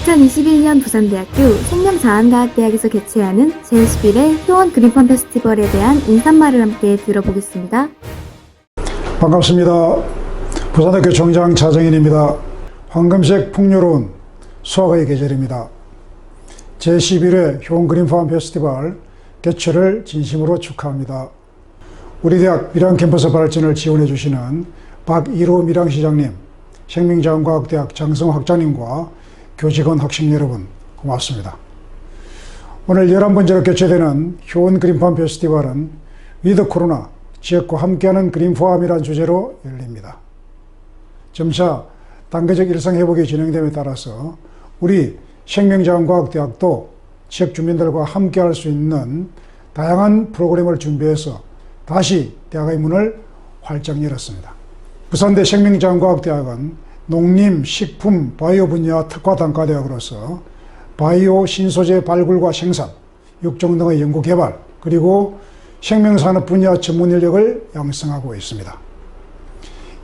2021년 부산대학교 생명자원과학대학에서 개최하는 제11회 효원 그린팜 페스티벌에 대한 인사말을 함께 들어보겠습니다. 반갑습니다. 부산대학교 총장 차정인입니다. 황금색 풍요로운 수학의 계절입니다. 제11회 효원 그린팜 페스티벌 개최를 진심으로 축하합니다. 우리 대학 밀양캠퍼스 발전을 지원해 주시는 박일호 밀양시장님, 생명자원과학대학 장성호 학장님과 교직원 학생 여러분 고맙습니다. 오늘 11번째로 개최되는 효원 그린팜 페스티벌은 위드 코로나 지역과 함께하는 그린팜이라는 주제로 열립니다. 점차 단계적 일상회복이 진행됨에 따라서 우리 생명자원과학대학도 지역 주민들과 함께할 수 있는 다양한 프로그램을 준비해서 다시 대학의 문을 활짝 열었습니다. 부산대 생명자원과학대학은 농림, 식품, 바이오 분야 특화 단과대학으로서 바이오 신소재 발굴과 생산, 육종 등의 연구 개발, 그리고 생명산업 분야 전문 인력을 양성하고 있습니다.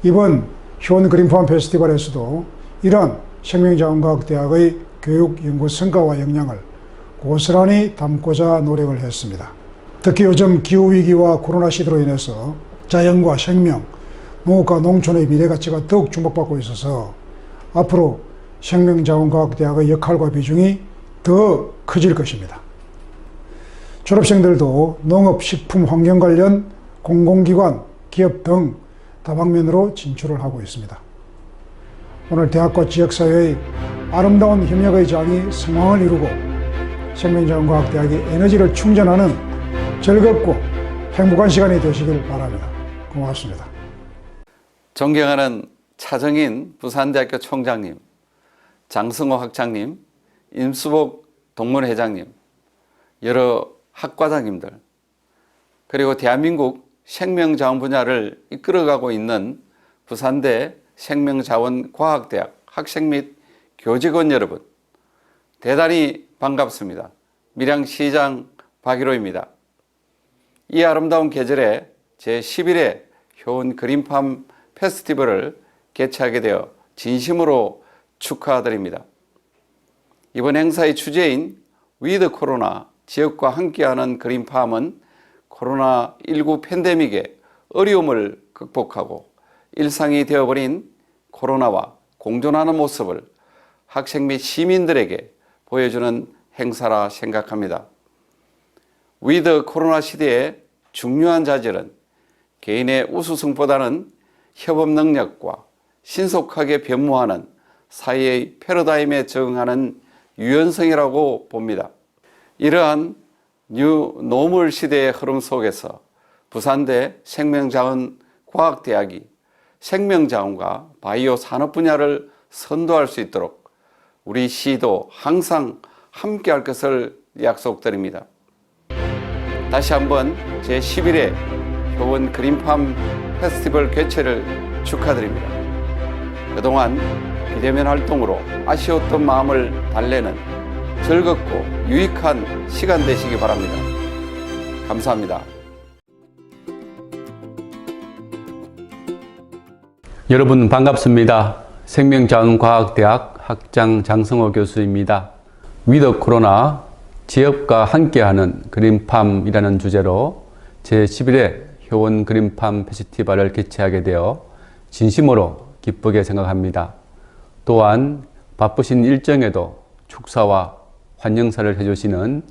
이번 효원 그린팜 페스티벌에서도 이러한 생명자원과학대학의 교육 연구 성과와 역량을 고스란히 담고자 노력을 했습니다. 특히 요즘 기후위기와 코로나 시대로 인해서 자연과 생명, 농업과 농촌의 미래가치가 더욱 주목받고 있어서 앞으로 생명자원과학대학의 역할과 비중이 더 커질 것입니다. 졸업생들도 농업, 식품, 환경 관련 공공기관, 기업 등 다방면으로 진출을 하고 있습니다. 오늘 대학과 지역사회의 아름다운 협력의 장이 성황을 이루고 생명자원과학대학이 에너지를 충전하는 즐겁고 행복한 시간이 되시길 바랍니다. 고맙습니다. 존경하는 차정인 부산대학교 총장님, 장성호 학장님, 임수복 동문회장님, 여러 학과장님들, 그리고 대한민국 생명자원 분야를 이끌어가고 있는 부산대 생명자원과학대학 학생 및 교직원 여러분, 대단히 반갑습니다. 밀양시장 박일호입니다. 이 아름다운 계절에 제11회 효원 그린팜 페스티벌을 개최하게 되어 진심으로 축하드립니다. 이번 행사의 주제인 위드 코로나 지역과 함께하는 그린팜은 코로나19 팬데믹의 어려움을 극복하고 일상이 되어버린 코로나와 공존하는 모습을 학생 및 시민들에게 보여주는 행사라 생각합니다. 위드 코로나 시대의 중요한 자질은 개인의 우수성보다는 협업 능력과 신속하게 변모하는 사회의 패러다임에 적응하는 유연성이라고 봅니다. 이러한 뉴 노멀 시대의 흐름 속에서 부산대 생명자원과학대학이 생명자원과 바이오 산업 분야를 선도할 수 있도록 우리 시도 항상 함께할 것을 약속드립니다. 다시 한번 제11회 효원 그린팜 페스티벌 개최를 축하드립니다. 그동안 비대면 활동으로 아쉬웠던 마음을 달래는 즐겁고 유익한 시간 되시기 바랍니다. 감사합니다. 여러분 반갑습니다. 생명자원과학대학 학장 장성호 교수입니다. 위드 코로나 지역과 함께하는 그린팜이라는 주제로 제11회 효원 그린팜 페스티벌을 개최하게 되어 진심으로 기쁘게 생각합니다. 또한 바쁘신 일정에도 축사와 환영사를 해주시는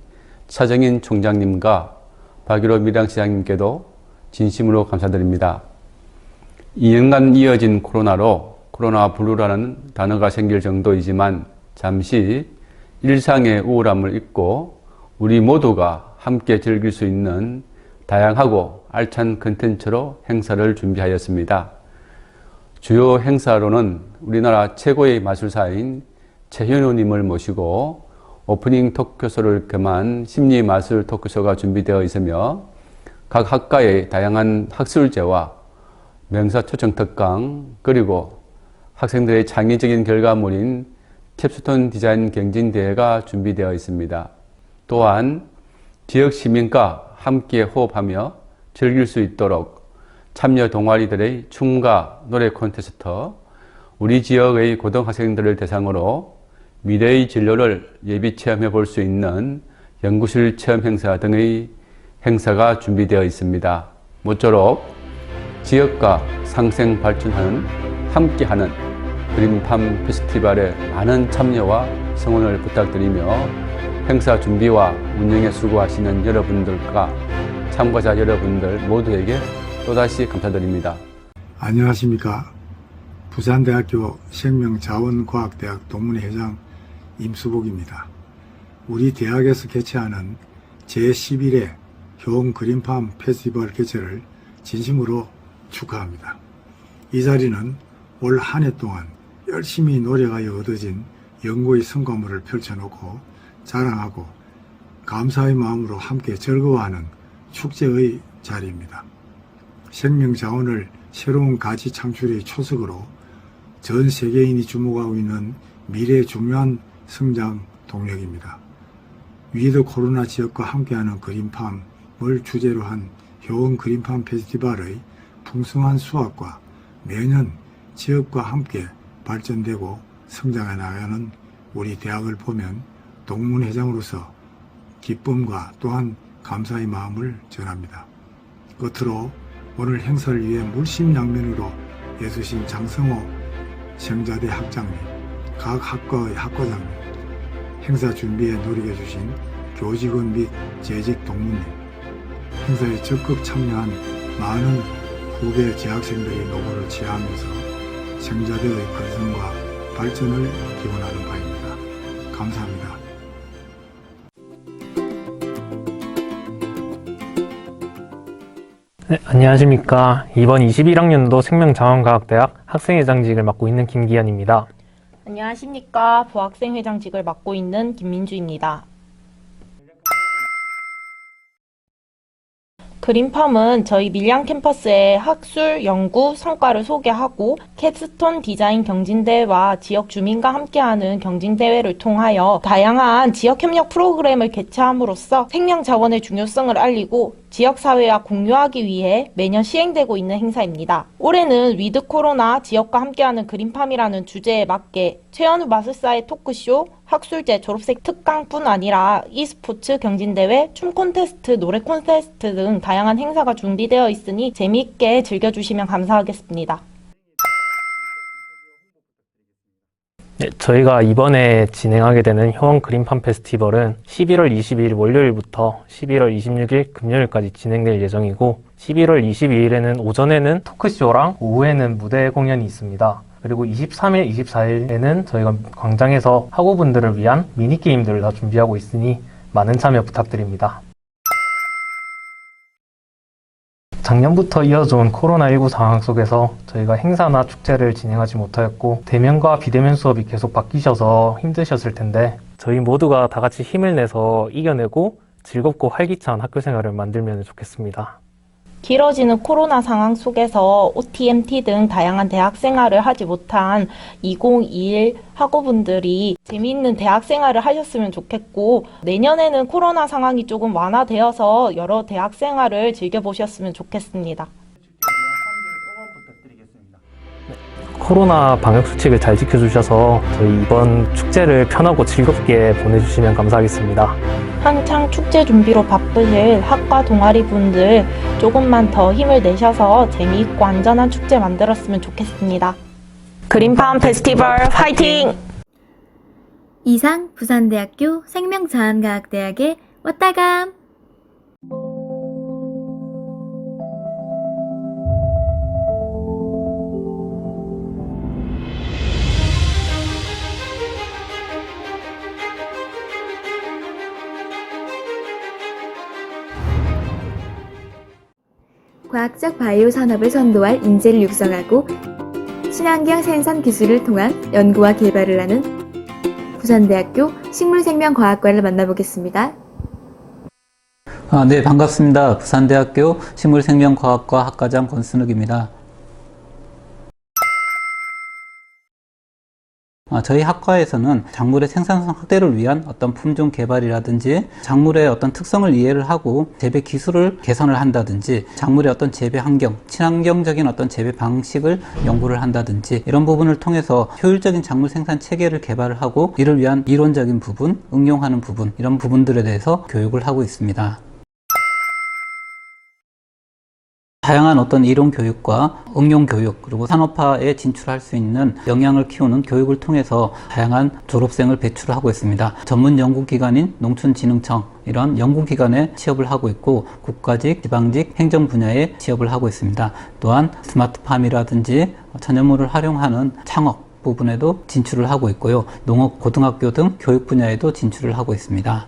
차정인 총장님과 박일호 밀양시장님께도 진심으로 감사드립니다. 2년간 이어진 코로나로 코로나 블루라는 단어가 생길 정도이지만 잠시 일상의 우울함을 잊고 우리 모두가 함께 즐길 수 있는 다양하고 알찬 콘텐츠로 행사를 준비하였습니다. 주요 행사로는 우리나라 최고의 마술사인 최현우님을 모시고 오프닝 토크쇼를 겸한 심리마술 토크쇼가 준비되어 있으며 각 학과의 다양한 학술제와 명사 초청 특강, 그리고 학생들의 창의적인 결과물인 캡스톤 디자인 경진대회가 준비되어 있습니다. 또한 지역 시민과 함께 호흡하며 즐길 수 있도록 참여 동아리들의 춤과 노래 콘테스트, 우리 지역의 고등학생들을 대상으로 미래의 진로를 예비 체험해 볼 수 있는 연구실 체험 행사 등의 행사가 준비되어 있습니다. 모쪼록 지역과 상생 발전하는 함께하는 그린팜 페스티벌에 많은 참여와 성원을 부탁드리며 행사 준비와 운영에 수고하시는 여러분들과 참가자 여러분들 모두에게 또다시 감사드립니다. 안녕하십니까. 부산대학교 생명자원과학대학 동문회장 임수복입니다. 우리 대학에서 개최하는 제11회 효원 그린팜 페스티벌 개최를 진심으로 축하합니다. 이 자리는 올 한 해 동안 열심히 노력하여 얻어진 연구의 성과물을 펼쳐놓고 자랑하고 감사의 마음으로 함께 즐거워하는 축제의 자리입니다. 생명자원을 새로운 가치 창출의 초석으로 전 세계인이 주목하고 있는 미래의 중요한 성장 동력입니다. 위드 코로나 지역과 함께하는 그린팜을 주제로 한 효원 그린팜 페스티벌의 풍성한 수확과 매년 지역과 함께 발전되고 성장해 나가는 우리 대학을 보면 동문회장으로서 기쁨과 또한 감사의 마음을 전합니다. 끝으로 오늘 행사를 위해 물심양면으로 애쓰신 장성호 생자대 학장님, 각 학과의 학과장님, 행사 준비에 노력해주신 교직원 및 재직 동문님, 행사에 적극 참여한 많은 후배 재학생들의 노고를 지하하면서 생자대의 건성과 발전을 기원하는 바입니다. 감사합니다. 네, 안녕하십니까. 이번 21학년도 생명자원과학대학 학생회장직을 맡고 있는 김기현입니다. 안녕하십니까. 부학생회장직을 맡고 있는 김민주입니다. 그린팜은 저희 밀양 캠퍼스의 학술, 연구, 성과를 소개하고 캡스톤 디자인 경진대회와 지역 주민과 함께하는 경진대회를 통하여 다양한 지역협력 프로그램을 개최함으로써 생명자원의 중요성을 알리고 지역사회와 공유하기 위해 매년 시행되고 있는 행사입니다. 올해는 위드 코로나 지역과 함께하는 그린팜이라는 주제에 맞게 최연우 마술사의 토크쇼, 학술제, 졸업생 특강뿐 아니라 e스포츠 경진대회, 춤 콘테스트, 노래 콘테스트 등 다양한 행사가 준비되어 있으니 재미있게 즐겨주시면 감사하겠습니다. 네, 저희가 이번에 진행하게 되는 효원 그린팜 페스티벌은 11월 22일 월요일부터 11월 26일 금요일까지 진행될 예정이고 11월 22일에는 오전에는 토크쇼랑 오후에는 무대 공연이 있습니다. 그리고 23일, 24일에는 저희가 광장에서 학우분들을 위한 미니게임들을 다 준비하고 있으니 많은 참여 부탁드립니다. 작년부터 이어져온 코로나19 상황 속에서 저희가 행사나 축제를 진행하지 못하였고 대면과 비대면 수업이 계속 바뀌셔서 힘드셨을 텐데 저희 모두가 다 같이 힘을 내서 이겨내고 즐겁고 활기찬 학교 생활을 만들면 좋겠습니다. 길어지는 코로나 상황 속에서 OT, MT 등 다양한 대학 생활을 하지 못한 2021 학우분들이 재미있는 대학 생활을 하셨으면 좋겠고 내년에는 코로나 상황이 조금 완화되어서 여러 대학 생활을 즐겨보셨으면 좋겠습니다. 코로나 방역 수칙을 잘 지켜주셔서 저희 이번 축제를 편하고 즐겁게 보내주시면 감사하겠습니다. 한창 축제 준비로 바쁘실 학과 동아리 분들 조금만 더 힘을 내셔서 재미있고 안전한 축제 만들었으면 좋겠습니다. 그린팜 페스티벌 화이팅! 이상 부산대학교 생명자원과학대학의 왔다감! 과학적 바이오 산업을 선도할 인재를 육성하고 친환경 생산 기술을 통한 연구와 개발을 하는 부산대학교 식물생명과학과를 만나보겠습니다. 네, 반갑습니다. 부산대학교 식물생명과학과 학과장 권순욱입니다. 저희 학과에서는 작물의 생산성 확대를 위한 어떤 품종 개발이라든지 작물의 어떤 특성을 이해를 하고 재배 기술을 개선을 한다든지 작물의 어떤 재배 환경, 친환경적인 어떤 재배 방식을 연구를 한다든지 이런 부분을 통해서 효율적인 작물 생산 체계를 개발을 하고 이를 위한 이론적인 부분, 응용하는 부분 이런 부분들에 대해서 교육을 하고 있습니다. 다양한 어떤 이론 교육과 응용 교육 그리고 산업화에 진출할 수 있는 역량을 키우는 교육을 통해서 다양한 졸업생을 배출하고 있습니다. 전문 연구기관인 농촌진흥청 이런 연구기관에 취업을 하고 있고 국가직, 지방직, 행정 분야에 취업을 하고 있습니다. 또한 스마트팜이라든지 천연물을 활용하는 창업 부분에도 진출을 하고 있고요. 농업, 고등학교 등 교육 분야에도 진출을 하고 있습니다.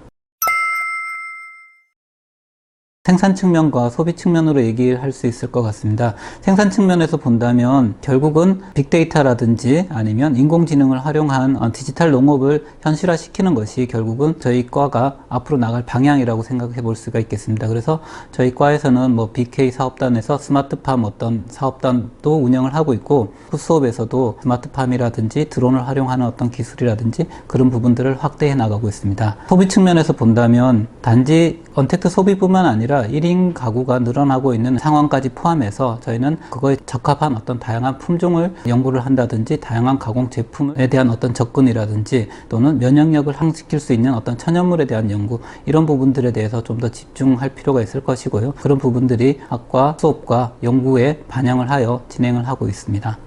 생산 측면과 소비 측면으로 얘기할 수 있을 것 같습니다. 생산 측면에서 본다면 결국은 빅데이터라든지 아니면 인공지능을 활용한 디지털 농업을 현실화시키는 것이 결국은 저희 과가 앞으로 나갈 방향이라고 생각해 볼 수가 있겠습니다. 그래서 저희 과에서는 BK 사업단에서 스마트팜 어떤 사업단도 운영을 하고 있고 후수업에서도 스마트팜이라든지 드론을 활용하는 어떤 기술이라든지 그런 부분들을 확대해 나가고 있습니다. 소비 측면에서 본다면 단지 언택트 소비뿐만 아니라 1인 가구가 늘어나고 있는 상황까지 포함해서 저희는 그거에 적합한 어떤 다양한 품종을 연구를 한다든지 다양한 가공 제품에 대한 어떤 접근이라든지 또는 면역력을 향상시킬 수 있는 어떤 천연물에 대한 연구 이런 부분들에 대해서 좀 더 집중할 필요가 있을 것이고요. 그런 부분들이 학과 수업과 연구에 반영을 하여 진행을 하고 있습니다.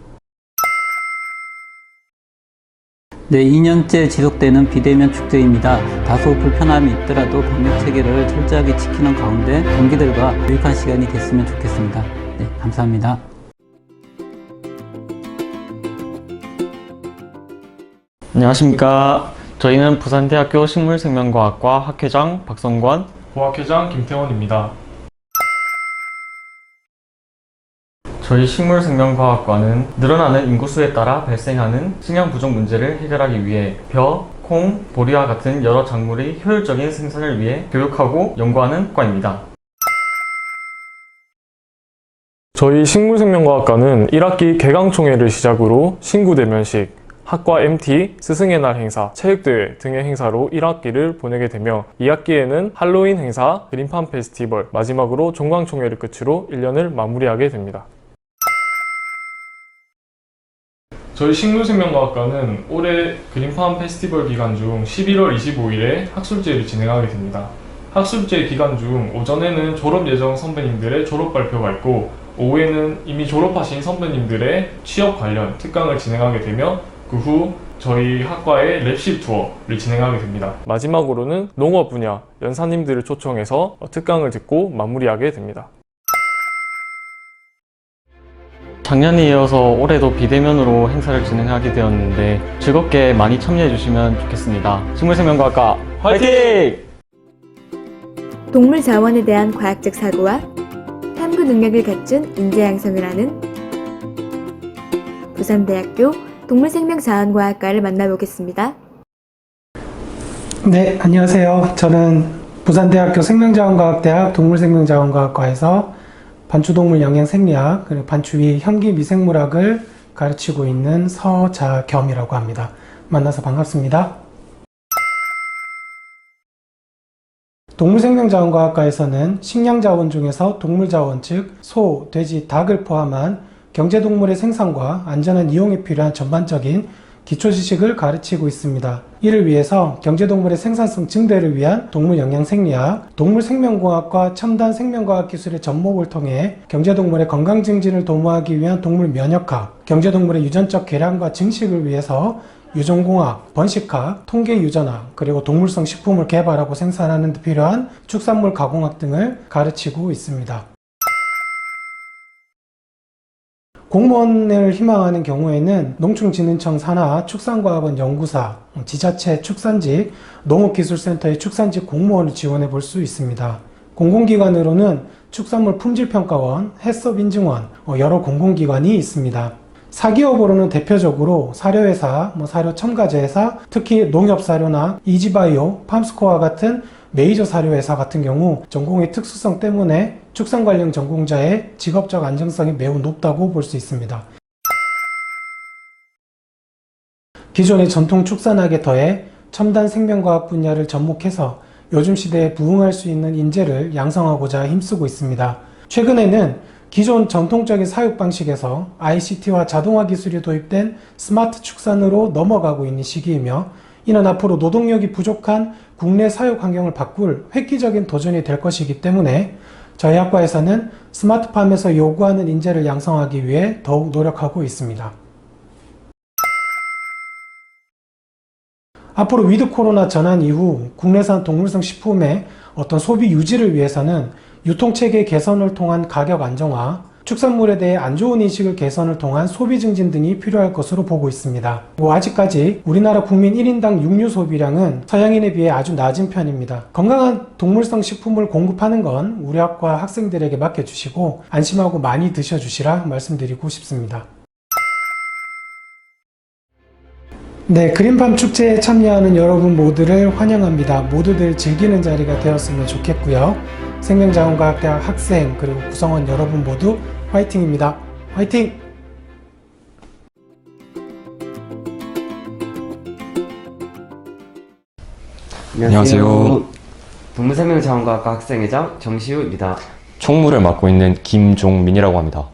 네, 2년째 지속되는 비대면 축제입니다. 다소 불편함이 있더라도 방역 체계를 철저하게 지키는 가운데 동기들과 유익한 시간이 됐으면 좋겠습니다. 네, 감사합니다. 안녕하십니까. 저희는 부산대학교 식물생명과학과 학회장 박성관, 부학회장 김태원입니다. 저희 식물생명과학과는 늘어나는 인구수에 따라 발생하는 식량 부족 문제를 해결하기 위해 벼, 콩, 보리와 같은 여러 작물의 효율적인 생산을 위해 교육하고 연구하는 과입니다. 저희 식물생명과학과는 1학기 개강총회를 시작으로 신구 대면식, 학과 MT, 스승의 날 행사, 체육대회 등의 행사로 1학기를 보내게 되며 2학기에는 할로윈 행사, 그린팜 페스티벌, 마지막으로 종강총회를 끝으로 1년을 마무리하게 됩니다. 저희 식물생명과학과는 올해 그린팜 페스티벌 기간 중 11월 25일에 학술제를 진행하게 됩니다. 학술제 기간 중 오전에는 졸업 예정 선배님들의 졸업 발표가 있고 오후에는 이미 졸업하신 선배님들의 취업 관련 특강을 진행하게 되며 그 후 저희 학과의 랩실 투어를 진행하게 됩니다. 마지막으로는 농업 분야 연사님들을 초청해서 특강을 듣고 마무리하게 됩니다. 작년에 이어서 올해도 비대면으로 행사를 진행하게 되었는데 즐겁게 많이 참여해 주시면 좋겠습니다. 식물생명과학과 화이팅! 동물 자원에 대한 과학적 사고와 탐구 능력을 갖춘 인재 양성을 하는 부산대학교 동물생명자원과학과를 만나보겠습니다. 네, 안녕하세요. 저는 부산대학교 생명자원과학대학 동물생명자원과학과에서 반추동물 영양생리학 그리고 반추위 현기미생물학을 가르치고 있는 서자겸이라고 합니다. 만나서 반갑습니다. 동물생명자원과학과에서는 식량자원 중에서 동물자원 즉 소, 돼지, 닭을 포함한 경제동물의 생산과 안전한 이용에 필요한 전반적인 기초지식을 가르치고 있습니다. 이를 위해서 경제동물의 생산성 증대를 위한 동물영양생리학, 동물생명공학과 첨단생명과학 기술의 접목을 통해 경제동물의 건강증진을 도모하기 위한 동물면역학, 경제동물의 유전적 개량과 증식을 위해서 유전공학, 번식학, 통계유전학, 그리고 동물성 식품을 개발하고 생산하는 데 필요한 축산물 가공학 등을 가르치고 있습니다. 공무원을 희망하는 경우에는 농축진흥청 산하 축산과학원 연구사, 지자체 축산직, 농업기술센터의 축산직 공무원을 지원해 볼 수 있습니다. 공공기관으로는 축산물 품질평가원, 해썹인증원, 여러 공공기관이 있습니다. 사기업으로는 대표적으로 사료회사, 사료첨가제회사, 특히 농협사료나 이지바이오, 팜스코어 같은 메이저 사료회사 같은 경우 전공의 특수성 때문에 축산 관련 전공자의 직업적 안정성이 매우 높다고 볼 수 있습니다. 기존의 전통 축산학에 더해 첨단 생명과학 분야를 접목해서 요즘 시대에 부응할 수 있는 인재를 양성하고자 힘쓰고 있습니다. 최근에는 기존 전통적인 사육 방식에서 ICT와 자동화 기술이 도입된 스마트 축산으로 넘어가고 있는 시기이며, 이는 앞으로 노동력이 부족한 국내 사육 환경을 바꿀 획기적인 도전이 될 것이기 때문에 저희 학과에서는 스마트팜에서 요구하는 인재를 양성하기 위해 더욱 노력하고 있습니다. 앞으로 위드 코로나 전환 이후 국내산 동물성 식품의 어떤 소비 유지를 위해서는 유통체계 개선을 통한 가격 안정화, 축산물에 대해 안 좋은 인식을 개선을 통한 소비 증진 등이 필요할 것으로 보고 있습니다. 아직까지 우리나라 국민 1인당 육류 소비량은 서양인에 비해 아주 낮은 편입니다. 건강한 동물성 식품을 공급하는 건 우리 학과 학생들에게 맡겨주시고 안심하고 많이 드셔주시라 말씀드리고 싶습니다. 네, 그린팜 축제에 참여하는 여러분 모두를 환영합니다. 모두들 즐기는 자리가 되었으면 좋겠고요. 생명자원과학대학 학생 그리고 구성원 여러분 모두 화이팅입니다. 화이팅! 안녕하세요. 동물생명자원과학과 학생회장 정시우입니다. 총무를 맡고 있는 김종민이라고 합니다.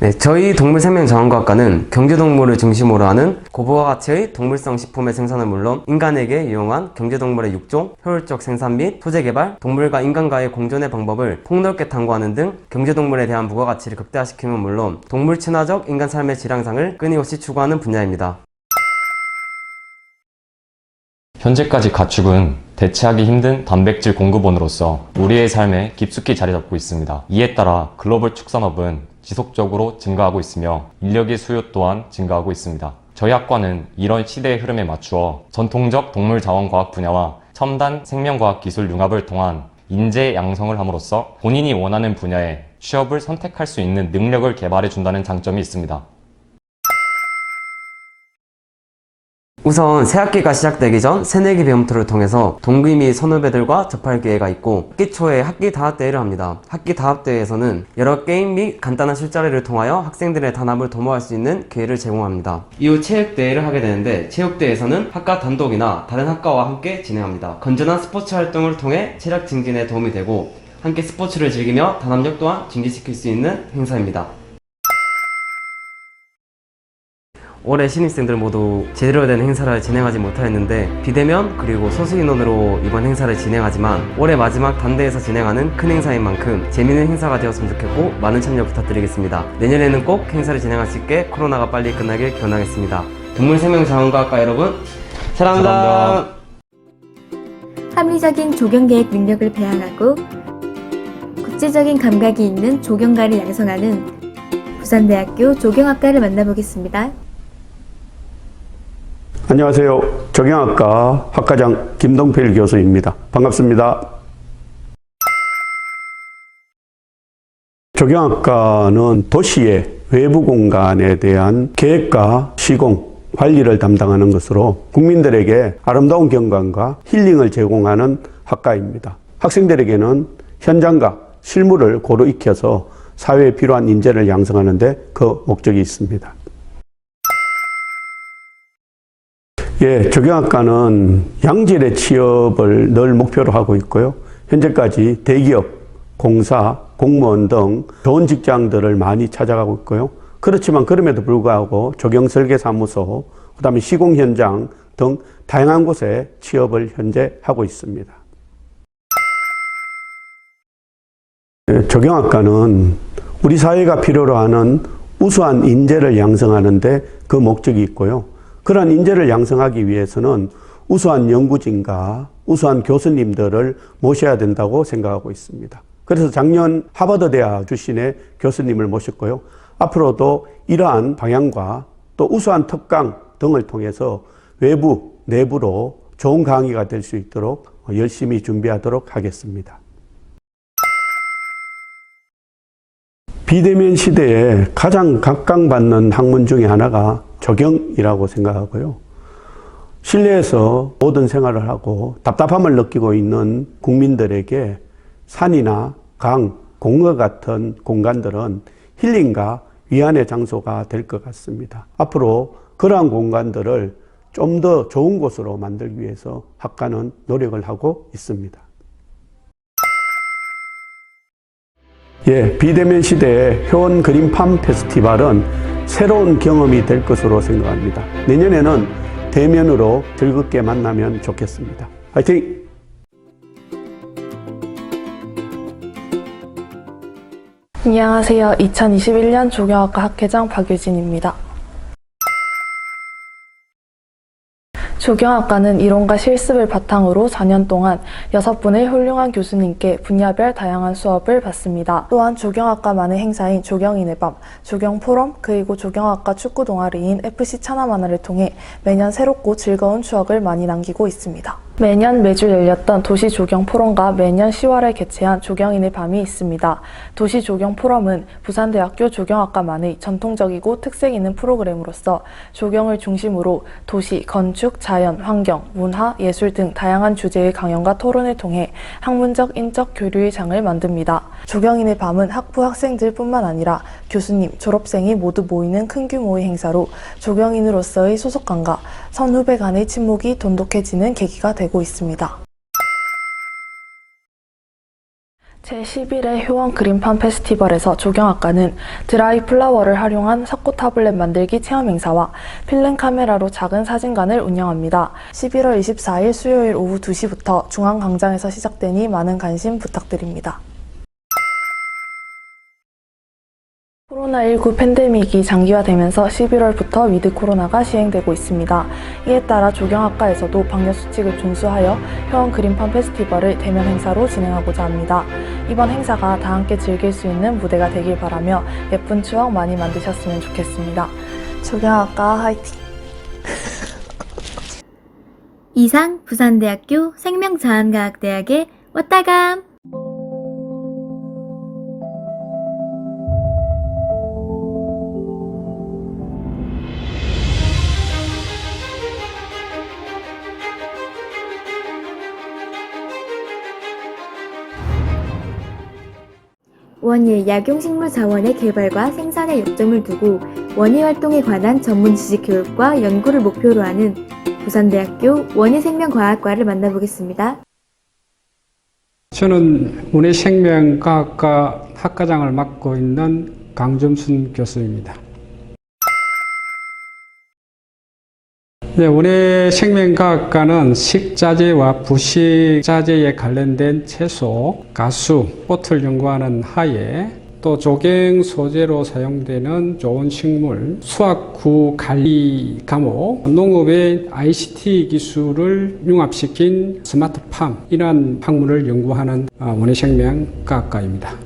네, 저희 동물생명자원과학과는 경제동물을 중심으로 하는 고부가 가치의 동물성 식품의 생산은 물론 인간에게 유용한 경제동물의 육종, 효율적 생산 및 소재 개발, 동물과 인간과의 공존의 방법을 폭넓게 탐구하는 등 경제동물에 대한 부가가치를 극대화시키는 물론 동물 친화적 인간 삶의 질 향상을 끊임없이 추구하는 분야입니다. 현재까지 가축은 대체하기 힘든 단백질 공급원으로서 우리의 삶에 깊숙이 자리 잡고 있습니다. 이에 따라 글로벌 축산업은 지속적으로 증가하고 있으며 인력의 수요 또한 증가하고 있습니다. 저희 학과는 이런 시대의 흐름에 맞추어 전통적 동물자원과학 분야와 첨단 생명과학 기술 융합을 통한 인재 양성을 함으로써 본인이 원하는 분야에 취업을 선택할 수 있는 능력을 개발해 준다는 장점이 있습니다. 우선 새학기가 시작되기 전 새내기 배움터를 통해서 동기 및 선후배들과 접할 기회가 있고, 학기 초에 학기 다합대회를 합니다. 학기 다합대회에서는 여러 게임 및 간단한 술자리를 통하여 학생들의 단합을 도모할 수 있는 기회를 제공합니다. 이후 체육대회를 하게 되는데, 체육대회에서는 학과 단독이나 다른 학과와 함께 진행합니다. 건전한 스포츠 활동을 통해 체력 증진에 도움이 되고 함께 스포츠를 즐기며 단합력 또한 증진시킬 수 있는 행사입니다. 올해 신입생들 모두 제대로 된 행사를 진행하지 못하였는데 비대면 그리고 소수 인원으로 이번 행사를 진행하지만 올해 마지막 단대에서 진행하는 큰 행사인 만큼 재미있는 행사가 되었으면 좋겠고 많은 참여 부탁드리겠습니다. 내년에는 꼭 행사를 진행할 수 있게 코로나가 빨리 끝나길 기원하겠습니다. 동물생명자원과학과 여러분 사랑합니다. 합리적인 조경계획 능력을 배양하고 국제적인 감각이 있는 조경가를 양성하는 부산대학교 조경학과를 만나보겠습니다. 안녕하세요. 조경학과 학과장 김동필 교수입니다. 반갑습니다. 조경학과는 도시의 외부 공간에 대한 계획과 시공, 관리를 담당하는 것으로 국민들에게 아름다운 경관과 힐링을 제공하는 학과입니다. 학생들에게는 현장과 실무를 고루 익혀서 사회에 필요한 인재를 양성하는 데 그 목적이 있습니다. 조경학과는 양질의 취업을 늘 목표로 하고 있고요. 현재까지 대기업, 공사, 공무원 등 좋은 직장들을 많이 찾아가고 있고요. 그렇지만 그럼에도 불구하고 조경설계사무소, 그 다음에 시공 현장 등 다양한 곳에 취업을 현재 하고 있습니다. 조경학과는 우리 사회가 필요로 하는 우수한 인재를 양성하는 데 그 목적이 있고요. 그러한 인재를 양성하기 위해서는 우수한 연구진과 우수한 교수님들을 모셔야 된다고 생각하고 있습니다. 그래서 작년 하버드 대학 출신의 교수님을 모셨고요. 앞으로도 이러한 방향과 또 우수한 특강 등을 통해서 외부, 내부로 좋은 강의가 될 수 있도록 열심히 준비하도록 하겠습니다. 비대면 시대에 가장 각광받는 학문 중에 하나가 조경이라고 생각하고요. 실내에서 모든 생활을 하고 답답함을 느끼고 있는 국민들에게 산이나 강, 공원 같은 공간들은 힐링과 위안의 장소가 될 것 같습니다. 앞으로 그러한 공간들을 좀 더 좋은 곳으로 만들기 위해서 학과는 노력을 하고 있습니다. 비대면 시대의 효원 그린팜 페스티벌은 새로운 경험이 될 것으로 생각합니다. 내년에는 대면으로 즐겁게 만나면 좋겠습니다. 화이팅! 안녕하세요. 2021년 조경학과 학회장 박유진입니다. 조경학과는 이론과 실습을 바탕으로 4년 동안 6분의 훌륭한 교수님께 분야별 다양한 수업을 받습니다. 또한 조경학과만의 행사인 조경인의 밤, 조경포럼, 그리고 조경학과 축구 동아리인 FC 차남하나를 통해 매년 새롭고 즐거운 추억을 많이 남기고 있습니다. 매년 매주 열렸던 도시조경포럼과 매년 10월에 개최한 조경인의 밤이 있습니다. 도시조경포럼은 부산대학교 조경학과만의 전통적이고 특색 있는 프로그램으로서 조경을 중심으로 도시, 건축, 자연, 환경, 문화, 예술 등 다양한 주제의 강연과 토론을 통해 학문적, 인적 교류의 장을 만듭니다. 조경인의 밤은 학부 학생들뿐만 아니라 교수님, 졸업생이 모두 모이는 큰 규모의 행사로 조경인으로서의 소속감과 선후배 간의 친목이 돈독해지는 계기가 되고 있습니다. 제11회 효원 그린팜 페스티벌에서 조경학과는 드라이 플라워를 활용한 석고 타블렛 만들기 체험 행사와 필름 카메라로 작은 사진관을 운영합니다. 11월 24일 수요일 오후 2시부터 중앙광장에서 시작되니 많은 관심 부탁드립니다. 코로나19 팬데믹이 장기화되면서 11월부터 위드 코로나가 시행되고 있습니다. 이에 따라 조경학과에서도 방역수칙을 준수하여 효원 그린팜 페스티벌을 대면 행사로 진행하고자 합니다. 이번 행사가 다 함께 즐길 수 있는 무대가 되길 바라며 예쁜 추억 많이 만드셨으면 좋겠습니다. 조경학과 화이팅! 이상 부산대학교 생명자원과학대학의 왔다감! 원예 약용식물자원의 개발과 생산에 역점을 두고 원예 활동에 관한 전문 지식 교육과 연구를 목표로 하는 부산대학교 원예생명과학과를 만나보겠습니다. 저는 원예생명과학과 학과장을 맡고 있는 강점순 교수입니다. 원예생명과학과는 식자재와 부식자재에 관련된 채소, 가수, 꽃을 연구하는 하에 또 조경 소재로 사용되는 좋은 식물, 수학구 관리 과목, 농업의 ICT 기술을 융합시킨 스마트팜 이러한 학문을 연구하는 원예생명과학과입니다.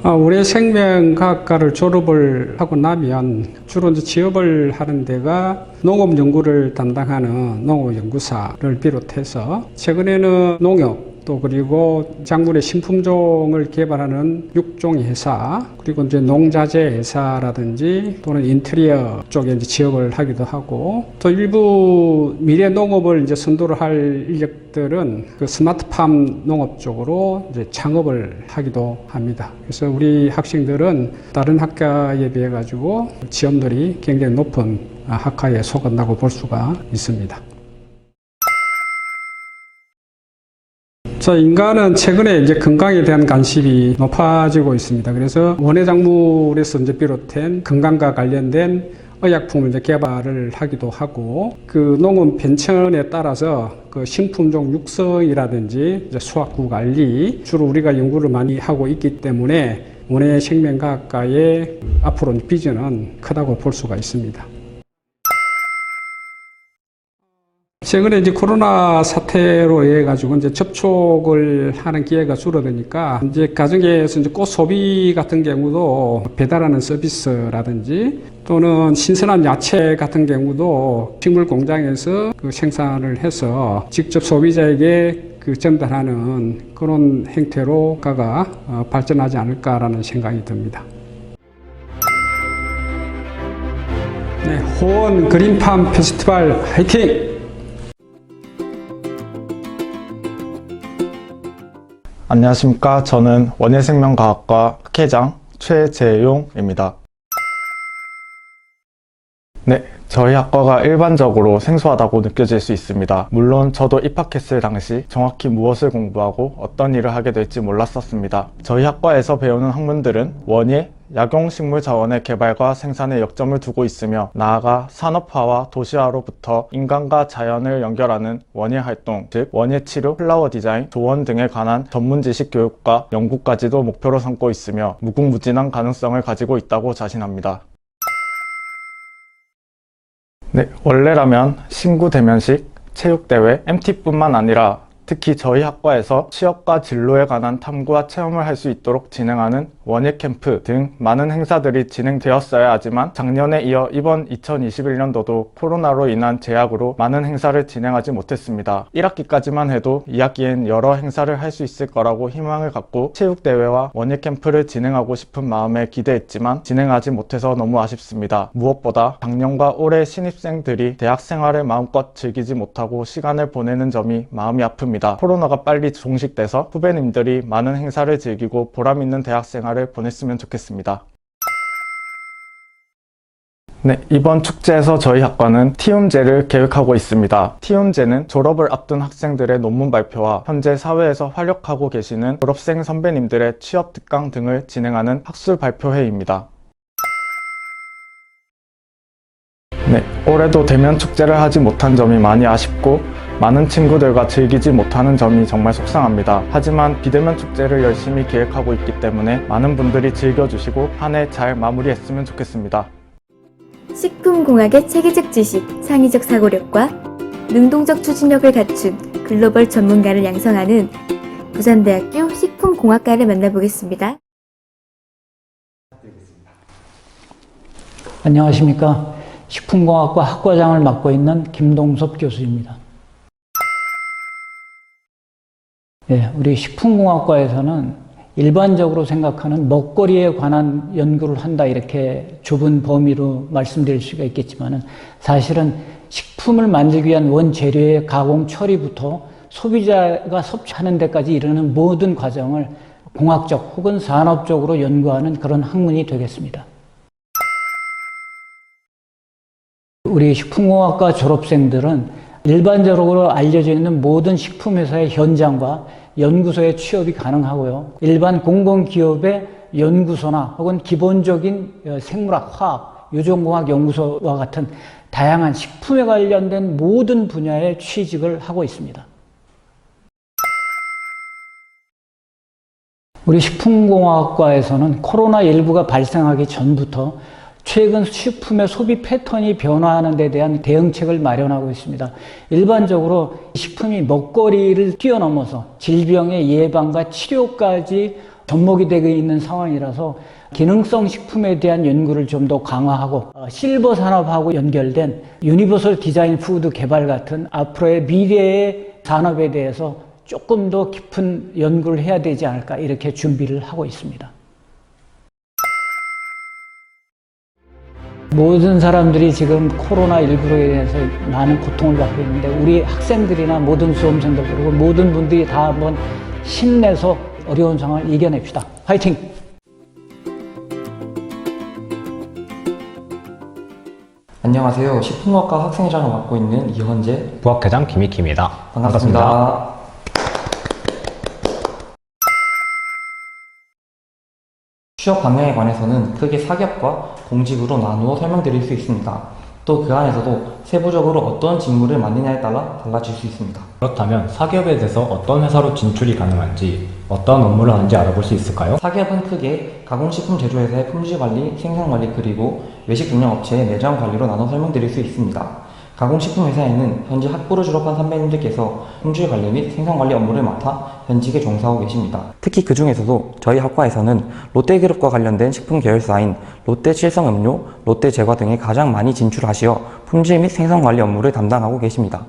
원예생명과학과를 졸업을 하고 나면 주로 이제 취업을 하는 데가 농업 연구를 담당하는 농업연구사를 비롯해서 최근에는 농협 또 그리고 작물의 신품종을 개발하는 육종 회사 그리고 이제 농자재 회사라든지 또는 인테리어 쪽에 이제 취업을 하기도 하고 또 일부 미래 농업을 이제 선도를 할 인력들은 그 스마트팜 농업 쪽으로 이제 창업을 하기도 합니다. 그래서 우리 학생들은 다른 학과에 비해 가지고 지원율이 굉장히 높은 학과에 속한다고 볼 수가 있습니다. 자, 인간은 최근에 이제 건강에 대한 관심이 높아지고 있습니다. 그래서 원예작물에서 이제 비롯된 건강과 관련된 의약품을 이제 개발을 하기도 하고 그 농업 변천에 따라서 그 신품종 육성이라든지 이제 수확구 관리 주로 우리가 연구를 많이 하고 있기 때문에 원예생명과학과의 앞으로 비전은 크다고 볼 수가 있습니다. 최근에 이제 코로나 사태로 인해 가지고 이제 접촉을 하는 기회가 줄어드니까 이제 가정에서 이제 꽃 소비 같은 경우도 배달하는 서비스라든지 또는 신선한 야채 같은 경우도 식물 공장에서 그 생산을 해서 직접 소비자에게 그 전달하는 그런 행태로 가가 발전하지 않을까라는 생각이 듭니다. 네, 호원 그린팜 페스티벌 화이팅! 안녕하십니까. 저는 원예생명과학과 학회장 최재용입니다. 네, 저희 학과가 일반적으로 생소하다고 느껴질 수 있습니다. 물론 저도 입학했을 당시 정확히 무엇을 공부하고 어떤 일을 하게 될지 몰랐었습니다. 저희 학과에서 배우는 학문들은 원예, 약용식물자원의 개발과 생산에 역점을 두고 있으며 나아가 산업화와 도시화로부터 인간과 자연을 연결하는 원예활동, 즉 원예치료, 플라워 디자인, 조원 등에 관한 전문지식 교육과 연구까지도 목표로 삼고 있으며 무궁무진한 가능성을 가지고 있다고 자신합니다. 네, 원래라면 신구 대면식, 체육대회, MT뿐만 아니라 특히 저희 학과에서 취업과 진로에 관한 탐구와 체험을 할 수 있도록 진행하는 원예 캠프 등 많은 행사들이 진행되었어야 하지만 작년에 이어 이번 2021년도도 코로나로 인한 제약으로 많은 행사를 진행하지 못했습니다. 1학기까지만 해도 2학기엔 여러 행사를 할 수 있을 거라고 희망을 갖고 체육대회와 원예 캠프를 진행하고 싶은 마음에 기대했지만 진행하지 못해서 너무 아쉽습니다. 무엇보다 작년과 올해 신입생들이 대학 생활을 마음껏 즐기지 못하고 시간을 보내는 점이 마음이 아픕니다. 코로나가 빨리 종식돼서 후배님들이 많은 행사를 즐기고 보람있는 대학 생활을 보냈으면 좋겠습니다. 네, 이번 축제에서 저희 학과는 티움제를 계획하고 있습니다. 티움제는 졸업을 앞둔 학생들의 논문 발표와 현재 사회에서 활약하고 계시는 졸업생 선배님들의 취업 특강 등을 진행하는 학술 발표회입니다. 네, 올해도 대면 축제를 하지 못한 점이 많이 아쉽고 많은 친구들과 즐기지 못하는 점이 정말 속상합니다. 하지만 비대면 축제를 열심히 기획하고 있기 때문에 많은 분들이 즐겨주시고 한 해 잘 마무리했으면 좋겠습니다. 식품공학의 체계적 지식, 창의적 사고력과 능동적 추진력을 갖춘 글로벌 전문가를 양성하는 부산대학교 식품공학과를 만나보겠습니다. 안녕하십니까. 식품공학과 학과장을 맡고 있는 김동섭 교수입니다. 네, 우리 식품공학과에서는 일반적으로 생각하는 먹거리에 관한 연구를 한다 이렇게 좁은 범위로 말씀드릴 수가 있겠지만 사실은 식품을 만들기 위한 원재료의 가공 처리부터 소비자가 섭취하는 데까지 이르는 모든 과정을 공학적 혹은 산업적으로 연구하는 그런 학문이 되겠습니다. 우리 식품공학과 졸업생들은 일반적으로 알려져 있는 모든 식품회사의 현장과 연구소에 취업이 가능하고요. 일반 공공기업의 연구소나 혹은 기본적인 생물학, 화학, 유전공학 연구소와 같은 다양한 식품에 관련된 모든 분야에 취직을 하고 있습니다. 우리 식품공학과에서는 코로나19가 발생하기 전부터 최근 식품의 소비 패턴이 변화하는 데 대한 대응책을 마련하고 있습니다. 일반적으로 식품이 먹거리를 뛰어넘어서 질병의 예방과 치료까지 접목이 되고 있는 상황이라서 기능성 식품에 대한 연구를 좀 더 강화하고 실버 산업하고 연결된 유니버설 디자인 푸드 개발 같은 앞으로의 미래의 산업에 대해서 조금 더 깊은 연구를 해야 되지 않을까 이렇게 준비를 하고 있습니다. 모든 사람들이 지금 코로나19로 인해서 많은 고통을 받고 있는데 우리 학생들이나 모든 수험생들 그리고 모든 분들이 다 한번 힘내서 어려운 상황을 이겨냅시다. 화이팅! 안녕하세요. 식품학과 학생회장을 맡고 있는 이현재 부학회장 김익희입니다. 반갑습니다. 취업 방향에 관해서는 크게 사격과 공직으로 나누어 설명드릴 수 있습니다. 또 그 안에서도 세부적으로 어떤 직무를 맡느냐에 따라 달라질 수 있습니다. 그렇다면 사기업에 대해서 어떤 회사로 진출이 가능한지 어떤 업무를 하는지 알아볼 수 있을까요? 사기업은 크게 가공식품 제조회사의 품질관리, 생산관리 그리고 외식경영업체의 매장관리로 나눠 설명드릴 수 있습니다. 가공식품 회사에는 현재 학부를 졸업한 선배님들께서 품질 관리 및 생산관리 업무를 맡아 현직에 종사하고 계십니다. 특히 그 중에서도 저희 학과에서는 롯데그룹과 관련된 식품 계열사인 롯데칠성음료, 롯데제과 등에 가장 많이 진출하시어 품질 및 생산관리 업무를 담당하고 계십니다.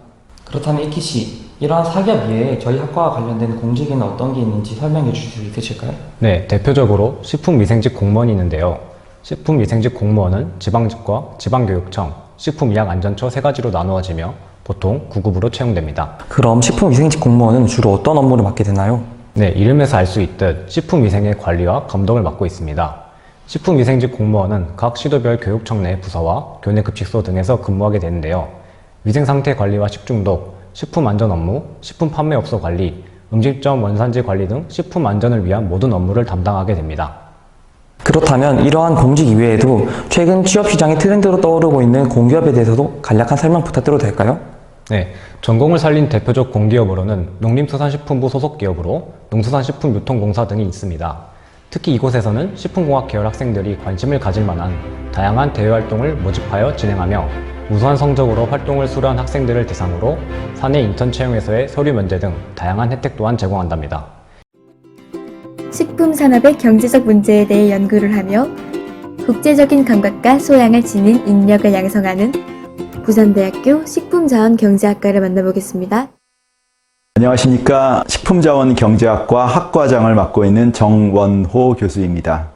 그렇다면 이키씨, 이러한 사기업 이외에 저희 학과와 관련된 공직에는 어떤 게 있는지 설명해 주실 수 있으실까요? 네, 대표적으로 식품위생직 공무원이 있는데요. 식품위생직 공무원은 지방직과 지방교육청, 식품의약안전처 세 가지로 나누어지며 보통 9급으로 채용됩니다. 그럼 식품위생직 공무원은 주로 어떤 업무를 맡게 되나요? 네, 이름에서 알 수 있듯 식품위생의 관리와 감독을 맡고 있습니다. 식품위생직 공무원은 각 시도별 교육청 내 부서와 교내급식소 등에서 근무하게 되는데요. 위생상태 관리와 식중독, 식품안전 업무, 식품 판매업소 관리, 음식점 원산지 관리 등 식품 안전을 위한 모든 업무를 담당하게 됩니다. 그렇다면 이러한 공직 이외에도 최근 취업시장의 트렌드로 떠오르고 있는 공기업에 대해서도 간략한 설명 부탁드려도 될까요? 네, 전공을 살린 대표적 공기업으로는 농림수산식품부 소속 기업으로 농수산식품유통공사 등이 있습니다. 특히 이곳에서는 식품공학 계열 학생들이 관심을 가질 만한 다양한 대외활동을 모집하여 진행하며 우수한 성적으로 활동을 수료한 학생들을 대상으로 사내 인턴 채용에서의 서류 면제 등 다양한 혜택 또한 제공한답니다. 식품 산업의 경제적 문제에 대해 연구를 하며 국제적인 감각과 소양을 지닌 인력을 양성하는 부산대학교 식품자원경제학과를 만나보겠습니다. 안녕하십니까. 식품자원경제학과 학과장을 맡고 있는 정원호 교수입니다.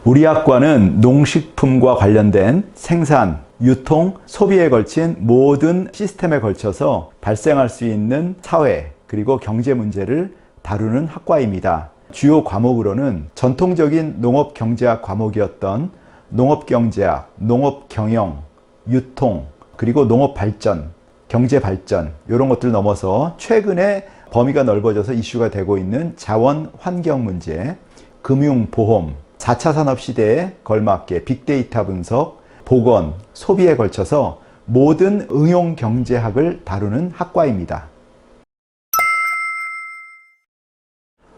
우리 학과는 농식품과 관련된 생산, 유통, 소비에 걸친 모든 시스템에 걸쳐서 발생할 수 있는 사회 그리고 경제 문제를 다루는 학과입니다. 주요 과목으로는 전통적인 농업경제학 과목이었던 농업경제학, 농업경영, 유통, 그리고 농업발전, 경제발전 이런 것들 넘어서 최근에 범위가 넓어져서 이슈가 되고 있는 자원 환경 문제, 금융보험, 4차 산업시대에 걸맞게 빅데이터 분석, 보건, 소비에 걸쳐서 모든 응용경제학을 다루는 학과입니다.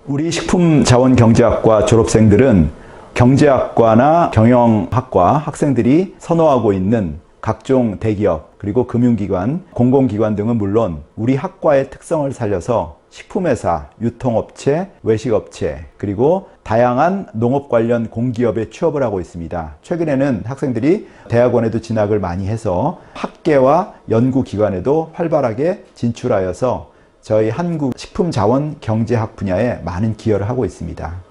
우리 식품자원경제학과 졸업생들은 경제학과나 경영학과 학생들이 선호하고 있는 각종 대기업 그리고 금융기관, 공공기관 등은 물론 우리 학과의 특성을 살려서 식품회사, 유통업체, 외식업체 그리고 다양한 농업 관련 공기업에 취업을 하고 있습니다. 최근에는 학생들이 대학원에도 진학을 많이 해서 학계와 연구기관에도 활발하게 진출하여서 저희 한국 식품자원경제학 분야에 많은 기여를 하고 있습니다.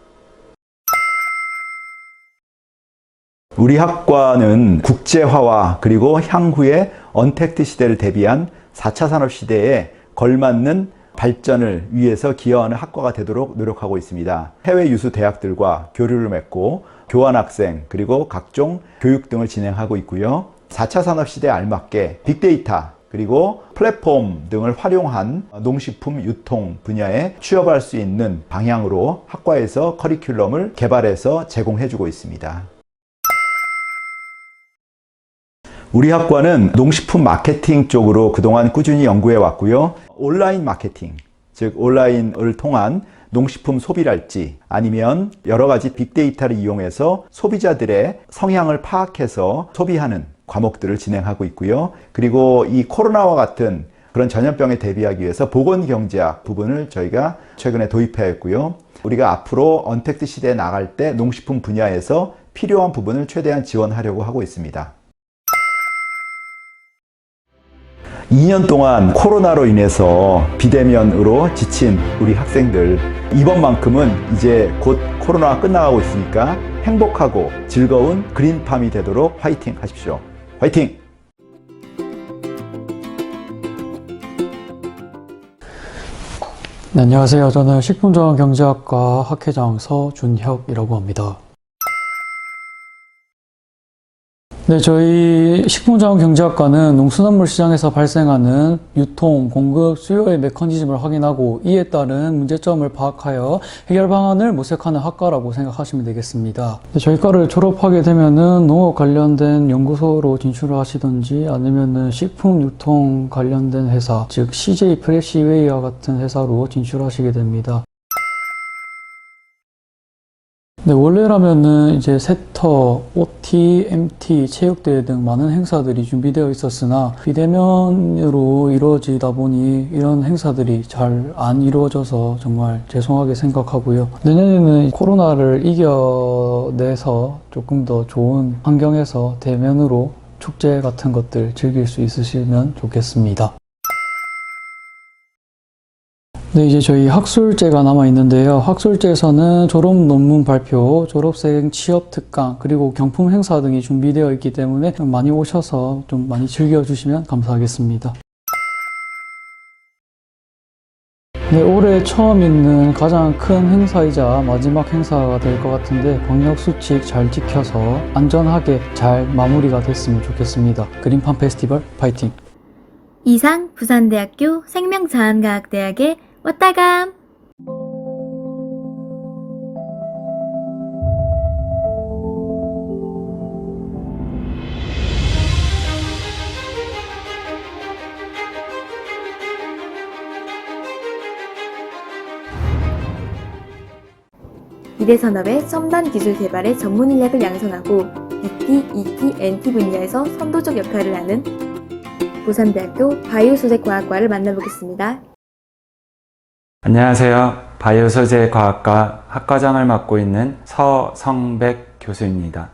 우리 학과는 국제화와 그리고 향후의 언택트 시대를 대비한 4차 산업시대에 걸맞는 발전을 위해서 기여하는 학과가 되도록 노력하고 있습니다. 해외 유수 대학들과 교류를 맺고 교환학생 그리고 각종 교육 등을 진행하고 있고요. 4차 산업시대에 알맞게 빅데이터 그리고 플랫폼 등을 활용한 농식품 유통 분야에 취업할 수 있는 방향으로 학과에서 커리큘럼을 개발해서 제공해주고 있습니다. 우리 학과는 농식품 마케팅 쪽으로 그동안 꾸준히 연구해 왔고요. 온라인 마케팅, 즉 온라인을 통한 농식품 소비랄지 아니면 여러 가지 빅데이터를 이용해서 소비자들의 성향을 파악해서 소비하는 과목들을 진행하고 있고요. 그리고 이 코로나와 같은 그런 전염병에 대비하기 위해서 보건경제학 부분을 저희가 최근에 도입하였고요. 우리가 앞으로 언택트 시대에 나갈 때 농식품 분야에서 필요한 부분을 최대한 지원하려고 하고 있습니다. 2년 동안 코로나로 인해서 비대면으로 지친 우리 학생들, 이번만큼은 이제 곧 코로나가 끝나가고 있으니까 행복하고 즐거운 그린팜이 되도록 화이팅 하십시오. 화이팅! 네, 안녕하세요. 저는 식품자원경제학과 학회장 서준혁이라고 합니다. 네, 저희 식품자원경제학과는 농수산물 시장에서 발생하는 유통, 공급, 수요의 메커니즘을 확인하고 이에 따른 문제점을 파악하여 해결 방안을 모색하는 학과라고 생각하시면 되겠습니다. 네, 저희 과를 졸업하게 되면은 농업 관련된 연구소로 진출을 하시든지 아니면은 식품 유통 관련된 회사, 즉 CJ 프레시웨이와 같은 회사로 진출하시게 됩니다. 네, 원래라면은 이제 세터, OT, MT, 체육대회 등 많은 행사들이 준비되어 있었으나 비대면으로 이루어지다 보니 이런 행사들이 잘 안 이루어져서 정말 죄송하게 생각하고요. 내년에는 코로나를 이겨내서 조금 더 좋은 환경에서 대면으로 축제 같은 것들 즐길 수 있으시면 좋겠습니다. 네, 이제 저희 학술제가 남아 있는데요. 학술제에서는 졸업 논문 발표, 졸업생 취업 특강, 그리고 경품 행사 등이 준비되어 있기 때문에 많이 오셔서 좀 많이 즐겨주시면 감사하겠습니다. 네, 올해 처음 있는 가장 큰 행사이자 마지막 행사가 될 것 같은데 방역수칙 잘 지켜서 안전하게 잘 마무리가 됐으면 좋겠습니다. 그린팜 페스티벌 파이팅! 이상 부산대학교 생명자원과학대학의 왔다감! 미래산업의 첨단 기술 개발에 전문 인력을 양성하고 BT, ET, NT 분야에서 선도적 역할을 하는 부산대학교 바이오소재과학과를 만나보겠습니다. 안녕하세요. 바이오소재과학과 학과장을 맡고 있는 서성백 교수입니다.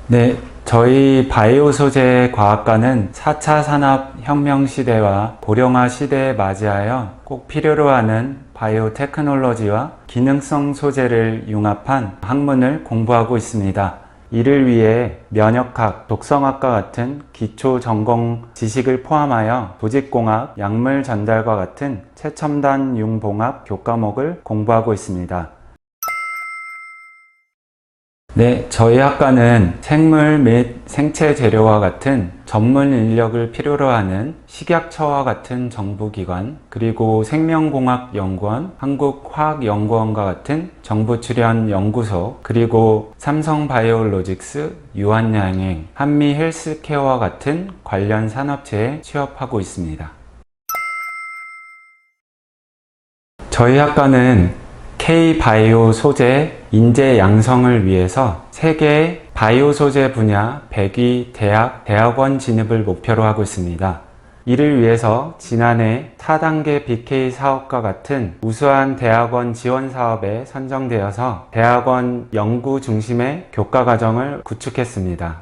네, 저희 바이오소재과학과는 4차 산업혁명 시대와 고령화 시대에 맞이하여 꼭 필요로 하는 바이오 테크놀로지와 기능성 소재를 융합한 학문을 공부하고 있습니다. 이를 위해 면역학, 독성학과 같은 기초 전공 지식을 포함하여 조직공학, 약물 전달과 같은 최첨단 융봉합 교과목을 공부하고 있습니다. 네, 저희 학과는 생물 및 생체 재료와 같은 전문 인력을 필요로 하는 식약처와 같은 정부기관, 그리고 생명공학연구원, 한국화학연구원과 같은 정부 출연 연구소, 그리고 삼성바이오로직스, 유한양행, 한미헬스케어와 같은 관련 산업체에 취업하고 있습니다. 저희 학과는 K-바이오 소재 인재 양성을 위해서 세계 바이오 소재 분야 100위 대학원 진입을 목표로 하고 있습니다. 이를 위해서 지난해 4단계 BK 사업과 같은 우수한 대학원 지원 사업에 선정되어서 대학원 연구 중심의 교과 과정을 구축했습니다.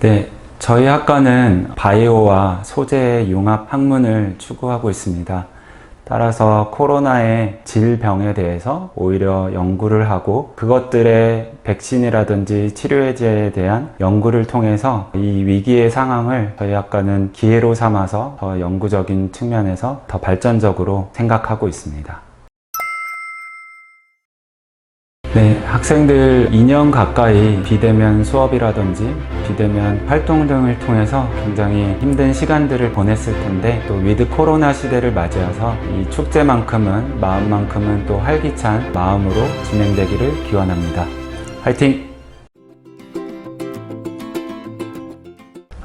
네, 저희 학과는 바이오와 소재의 융합 학문을 추구하고 있습니다. 따라서 코로나의 질병에 대해서 오히려 연구를 하고 그것들의 백신이라든지 치료제에 대한 연구를 통해서 이 위기의 상황을 저희 학과는 기회로 삼아서 더 연구적인 측면에서 더 발전적으로 생각하고 있습니다. 네, 학생들 2년 가까이 비대면 수업이라든지 비대면 활동 등을 통해서 굉장히 힘든 시간들을 보냈을 텐데 또 위드 코로나 시대를 맞이해서 이 축제만큼은 마음만큼은 또 활기찬 마음으로 진행되기를 기원합니다. 화이팅!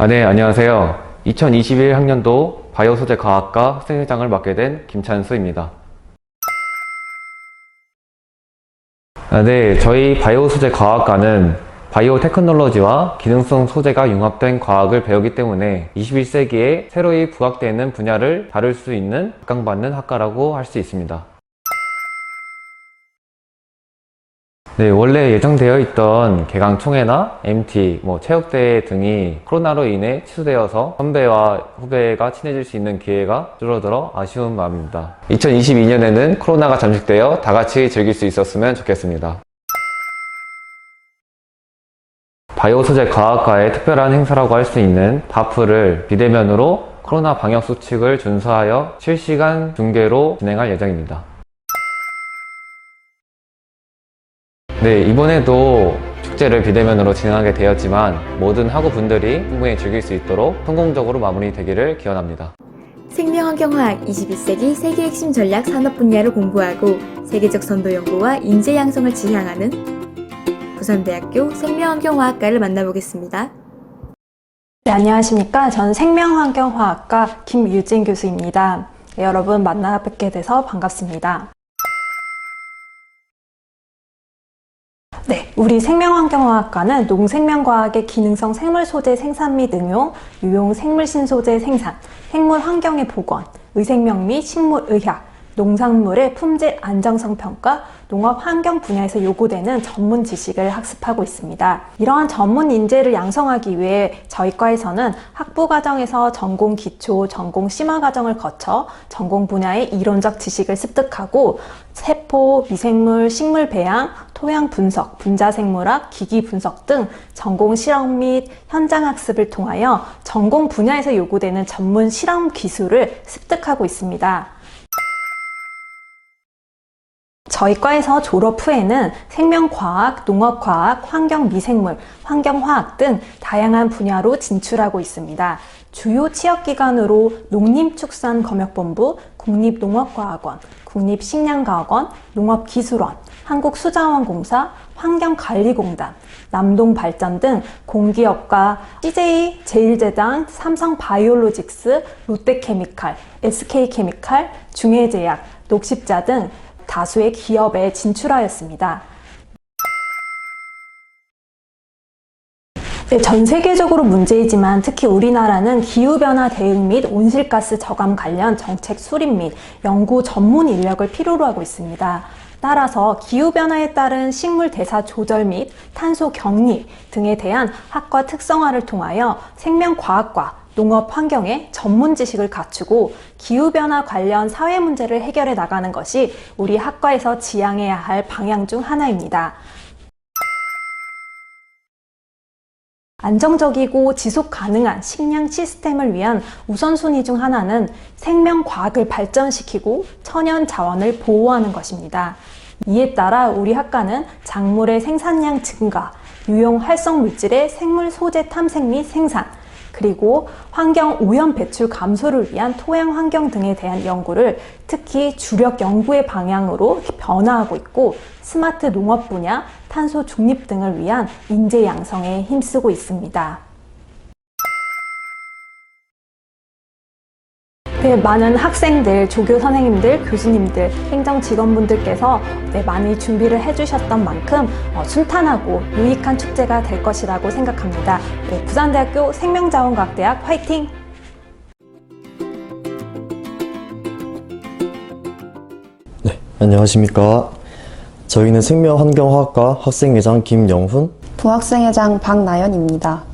네, 안녕하세요. 2021 학년도 바이오소재과학과 학생회장을 맡게 된 김찬수입니다. 네, 저희 바이오소재과학과는 바이오 테크놀로지와 기능성 소재가 융합된 과학을 배우기 때문에 21세기에 새로이 부각되는 분야를 다룰 수 있는 각광받는 학과라고 할 수 있습니다. 네, 원래 예정되어 있던 개강총회나 MT, 체육대회 등이 코로나로 인해 취소되어서 선배와 후배가 친해질 수 있는 기회가 줄어들어 아쉬운 마음입니다. 2022년에는 코로나가 잠식되어 다 같이 즐길 수 있었으면 좋겠습니다. 바이오소재과학과의 특별한 행사라고 할 수 있는 바프를 비대면으로 코로나 방역 수칙을 준수하여 실시간 중계로 진행할 예정입니다. 네, 이번에도 축제를 비대면으로 진행하게 되었지만 모든 학우분들이 충분히 즐길 수 있도록 성공적으로 마무리되기를 기원합니다. 생명환경화학 21세기 세계 핵심 전략 산업 분야를 공부하고 세계적 선도 연구와 인재 양성을 지향하는 부산대학교 생명환경화학과를 만나보겠습니다. 네, 안녕하십니까. 저는 생명환경화학과 김유진 교수입니다. 네, 여러분 만나 뵙게 돼서 반갑습니다. 네, 우리 생명환경화학과는 농생명과학의 기능성 생물소재 생산 및 응용, 유용 생물신소재 생산, 생물환경의 복원, 의생명 및 식물의학, 농산물의 품질 안정성 평가, 농업 환경 분야에서 요구되는 전문 지식을 학습하고 있습니다. 이러한 전문 인재를 양성하기 위해 저희 과에서는 학부 과정에서 전공 기초, 전공 심화 과정을 거쳐 전공 분야의 이론적 지식을 습득하고 세포, 미생물, 식물 배양, 토양 분석, 분자생물학, 기기 분석 등 전공 실험 및 현장 학습을 통하여 전공 분야에서 요구되는 전문 실험 기술을 습득하고 있습니다. 저희 과에서 졸업 후에는 생명과학, 농업과학, 환경미생물, 환경화학 등 다양한 분야로 진출하고 있습니다. 주요 취업기관으로 농림축산검역본부, 국립농업과학원, 국립식량과학원, 농업기술원, 한국수자원공사, 환경관리공단, 남동발전 등 공기업과 CJ, 제일제당, 삼성바이오로직스, 롯데케미칼, SK케미칼, 중해제약, 녹십자 등 다수의 기업에 진출하였습니다. 네, 전 세계적으로 문제이지만 특히 우리나라는 기후변화 대응 및 온실가스 저감 관련 정책 수립 및 연구 전문 인력을 필요로 하고 있습니다. 따라서 기후변화에 따른 식물 대사 조절 및 탄소 격리 등에 대한 학과 특성화를 통하여 생명과학과 농업 환경의 전문 지식을 갖추고 기후변화 관련 사회 문제를 해결해 나가는 것이 우리 학과에서 지향해야 할 방향 중 하나입니다. 안정적이고 지속 가능한 식량 시스템을 위한 우선순위 중 하나는 생명과학을 발전시키고 천연 자원을 보호하는 것입니다. 이에 따라 우리 학과는 작물의 생산량 증가, 유용 활성 물질의 생물 소재 탐색 및 생산, 그리고 환경 오염 배출 감소를 위한 토양 환경 등에 대한 연구를 특히 주력 연구의 방향으로 변화하고 있고 스마트 농업 분야, 탄소 중립 등을 위한 인재 양성에 힘쓰고 있습니다. 네, 많은 학생들, 조교 선생님들, 교수님들, 행정 직원분들께서 많이 준비를 해주셨던 만큼 순탄하고 유익한 축제가 될 것이라고 생각합니다. 네, 부산대학교 생명자원과학대학 화이팅! 네, 안녕하십니까. 저희는 생명환경화학과 학생회장 김영훈, 부학생회장 박나연입니다.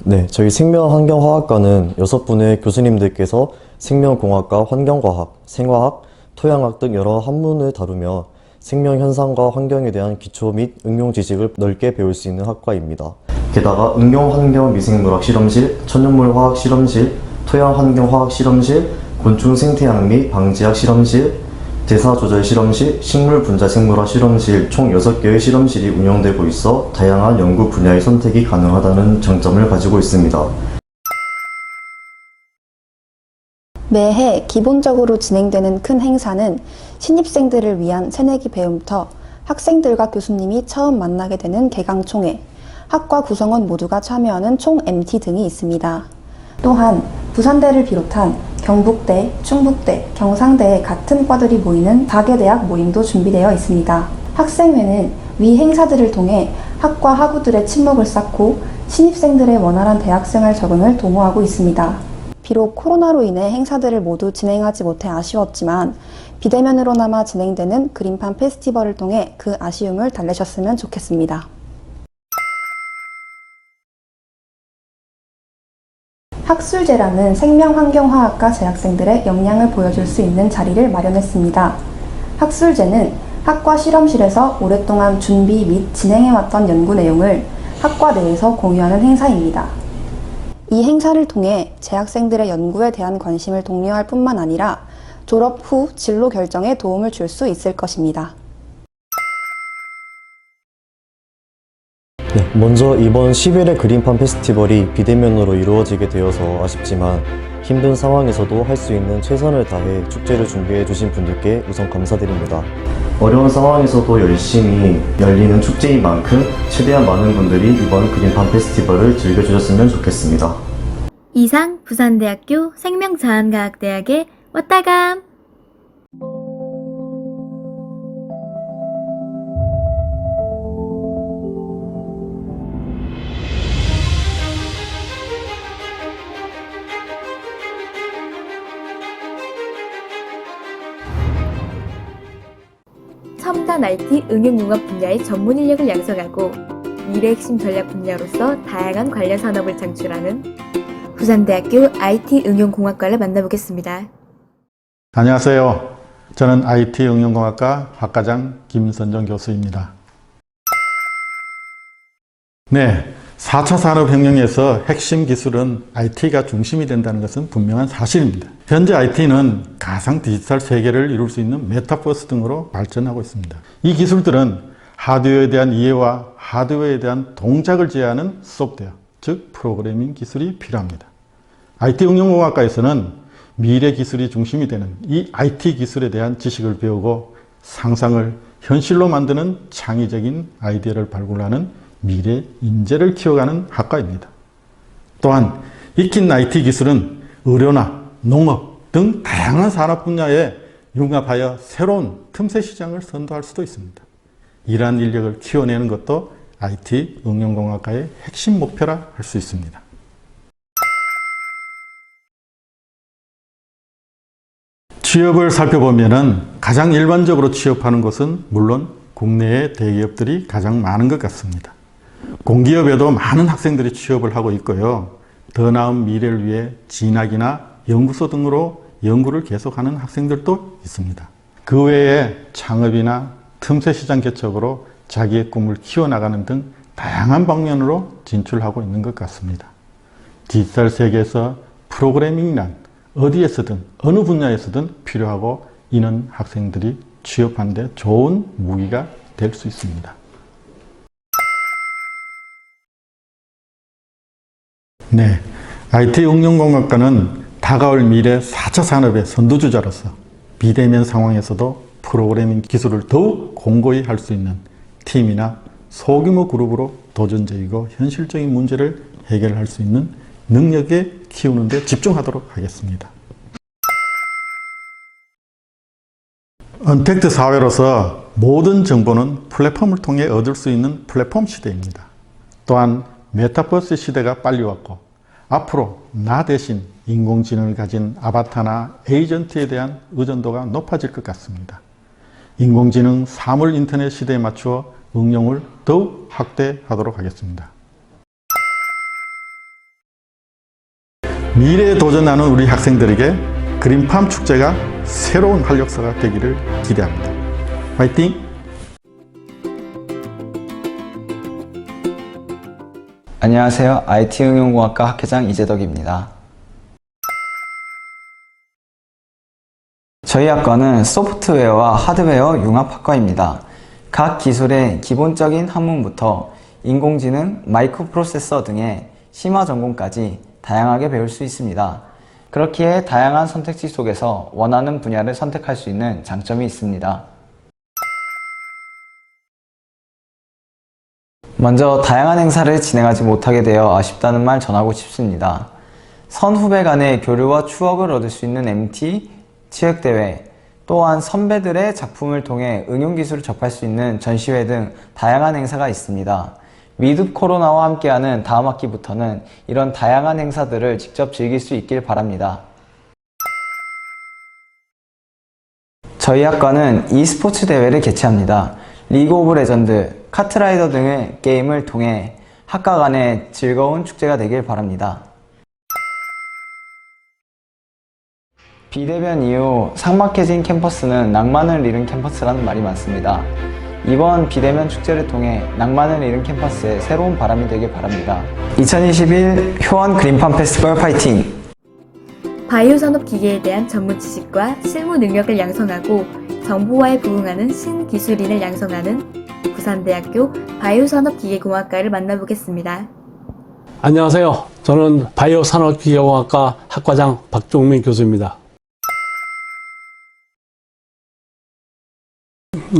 네, 저희 생명환경화학과는 6분의 교수님들께서 생명공학과 환경과학, 생화학, 토양학 등 여러 학문을 다루며 생명현상과 환경에 대한 기초 및 응용 지식을 넓게 배울 수 있는 학과입니다. 게다가 응용환경미생물학 실험실, 천연물화학 실험실, 토양환경화학 실험실, 곤충생태학 및 방지학 실험실, 대사조절 실험실, 식물분자생물학 실험실 총 6개의 실험실이 운영되고 있어 다양한 연구 분야의 선택이 가능하다는 장점을 가지고 있습니다. 매해 기본적으로 진행되는 큰 행사는 신입생들을 위한 새내기 배움터 학생들과 교수님이 처음 만나게 되는 개강총회, 학과 구성원 모두가 참여하는 총 MT 등이 있습니다. 또한 부산대를 비롯한 경북대, 충북대, 경상대의 같은 과들이 모이는 4개 대학 모임도 준비되어 있습니다. 학생회는 위 행사들을 통해 학과 학우들의 친목을 쌓고 신입생들의 원활한 대학생활 적응을 도모하고 있습니다. 비록 코로나로 인해 행사들을 모두 진행하지 못해 아쉬웠지만 비대면으로나마 진행되는 그림판 페스티벌을 통해 그 아쉬움을 달래셨으면 좋겠습니다. 학술제라는 생명환경화학과 재학생들의 역량을 보여줄 수 있는 자리를 마련했습니다. 학술제는 학과 실험실에서 오랫동안 준비 및 진행해왔던 연구 내용을 학과 내에서 공유하는 행사입니다. 이 행사를 통해 재학생들의 연구에 대한 관심을 독려할 뿐만 아니라 졸업 후 진로 결정에 도움을 줄 수 있을 것입니다. 네, 먼저 이번 10일의 그림판 페스티벌이 비대면으로 이루어지게 되어서 아쉽지만 힘든 상황에서도 할 수 있는 최선을 다해 축제를 준비해 주신 분들께 우선 감사드립니다. 어려운 상황에서도 열심히 열리는 축제인 만큼 최대한 많은 분들이 이번 그림판 페스티벌을 즐겨주셨으면 좋겠습니다. 이상 부산대학교 생명자원과학대학의 왔다감! 첨단 IT 응용융합 분야의 전문 인력을 양성하고 미래 핵심 전략 분야로서 다양한 관련 산업을 창출하는 부산대학교 IT 응용공학과를 만나보겠습니다. 안녕하세요. 저는 IT응용공학과 학과장 김선정 교수입니다. 네, 4차 산업혁명에서 핵심 기술은 IT가 중심이 된다는 것은 분명한 사실입니다. 현재 IT는 가상 디지털 세계를 이룰 수 있는 메타버스 등으로 발전하고 있습니다. 이 기술들은 하드웨어에 대한 이해와 하드웨어에 대한 동작을 제어하는 소프트웨어, 즉 프로그래밍 기술이 필요합니다. IT응용공학과에서는 미래 기술이 중심이 되는 이 IT 기술에 대한 지식을 배우고 상상을 현실로 만드는 창의적인 아이디어를 발굴하는 미래 인재를 키워가는 학과입니다. 또한 익힌 IT 기술은 의료나 농업 등 다양한 산업 분야에 융합하여 새로운 틈새 시장을 선도할 수도 있습니다. 이러한 인력을 키워내는 것도 IT 응용공학과의 핵심 목표라 할 수 있습니다. 취업을 살펴보면 가장 일반적으로 취업하는 곳은 물론 국내의 대기업들이 가장 많은 것 같습니다. 공기업에도 많은 학생들이 취업을 하고 있고요. 더 나은 미래를 위해 진학이나 연구소 등으로 연구를 계속하는 학생들도 있습니다. 그 외에 창업이나 틈새 시장 개척으로 자기의 꿈을 키워나가는 등 다양한 방면으로 진출하고 있는 것 같습니다. 디지털 세계에서 프로그래밍이란 어디에서든 어느 분야에서든 필요하고 이는 학생들이 취업하는 데 좋은 무기가 될 수 있습니다. 네, IT 응용공학과는 다가올 미래 4차 산업의 선두주자로서 비대면 상황에서도 프로그래밍 기술을 더욱 공고히 할 수 있는 팀이나 소규모 그룹으로 도전적이고 현실적인 문제를 해결할 수 있는 능력에 키우는 데 집중하도록 하겠습니다. 언택트 사회로서 모든 정보는 플랫폼을 통해 얻을 수 있는 플랫폼 시대입니다. 또한 메타버스 시대가 빨리 왔고 앞으로 나 대신 인공지능을 가진 아바타나 에이전트에 대한 의존도가 높아질 것 같습니다. 인공지능 사물 인터넷 시대에 맞추어 응용을 더욱 확대하도록 하겠습니다. 미래에 도전하는 우리 학생들에게 그린팜 축제가 새로운 활력소가 되기를 기대합니다. 화이팅! 안녕하세요. IT응용공학과 학회장 이재덕입니다. 저희 학과는 소프트웨어와 하드웨어 융합학과입니다. 각 기술의 기본적인 학문부터 인공지능, 마이크로 프로세서 등의 심화 전공까지 다양하게 배울 수 있습니다. 그렇기에 다양한 선택지 속에서 원하는 분야를 선택할 수 있는 장점이 있습니다. 먼저 다양한 행사를 진행하지 못하게 되어 아쉽다는 말 전하고 싶습니다. 선후배 간의 교류와 추억을 얻을 수 있는 MT, 체육대회, 또한 선배들의 작품을 통해 응용기술을 접할 수 있는 전시회 등 다양한 행사가 있습니다. 위드 코로나와 함께하는 다음 학기부터는 이런 다양한 행사들을 직접 즐길 수 있길 바랍니다. 저희 학과는 e스포츠 대회를 개최합니다. 리그 오브 레전드, 카트라이더 등의 게임을 통해 학과 간의 즐거운 축제가 되길 바랍니다. 비대면 이후 삭막해진 캠퍼스는 낭만을 잃은 캠퍼스라는 말이 많습니다. 이번 비대면 축제를 통해 낭만을 잃은 캠퍼스에 새로운 바람이 되길 바랍니다. 2021 효원 그린팜 페스티벌 파이팅! 바이오 산업 기계에 대한 전문 지식과 실무 능력을 양성하고 정보화에 부응하는 신기술인을 양성하는 부산대학교 바이오 산업 기계공학과를 만나보겠습니다. 안녕하세요. 저는 바이오 산업 기계공학과 학과장 박종민 교수입니다.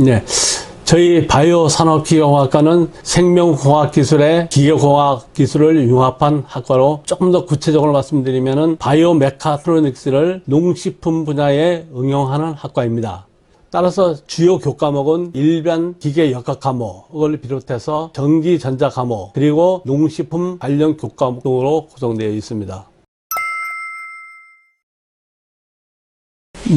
네. 저희 바이오 산업기계공학과는 생명공학 기술에 기계공학 기술을 융합한 학과로 조금 더 구체적으로 말씀드리면 바이오 메카트로닉스를 농식품 분야에 응용하는 학과입니다. 따라서 주요 교과목은 일반 기계 역학 과목을 비롯해서 전기 전자 과목 그리고 농식품 관련 교과목 등으로 구성되어 있습니다.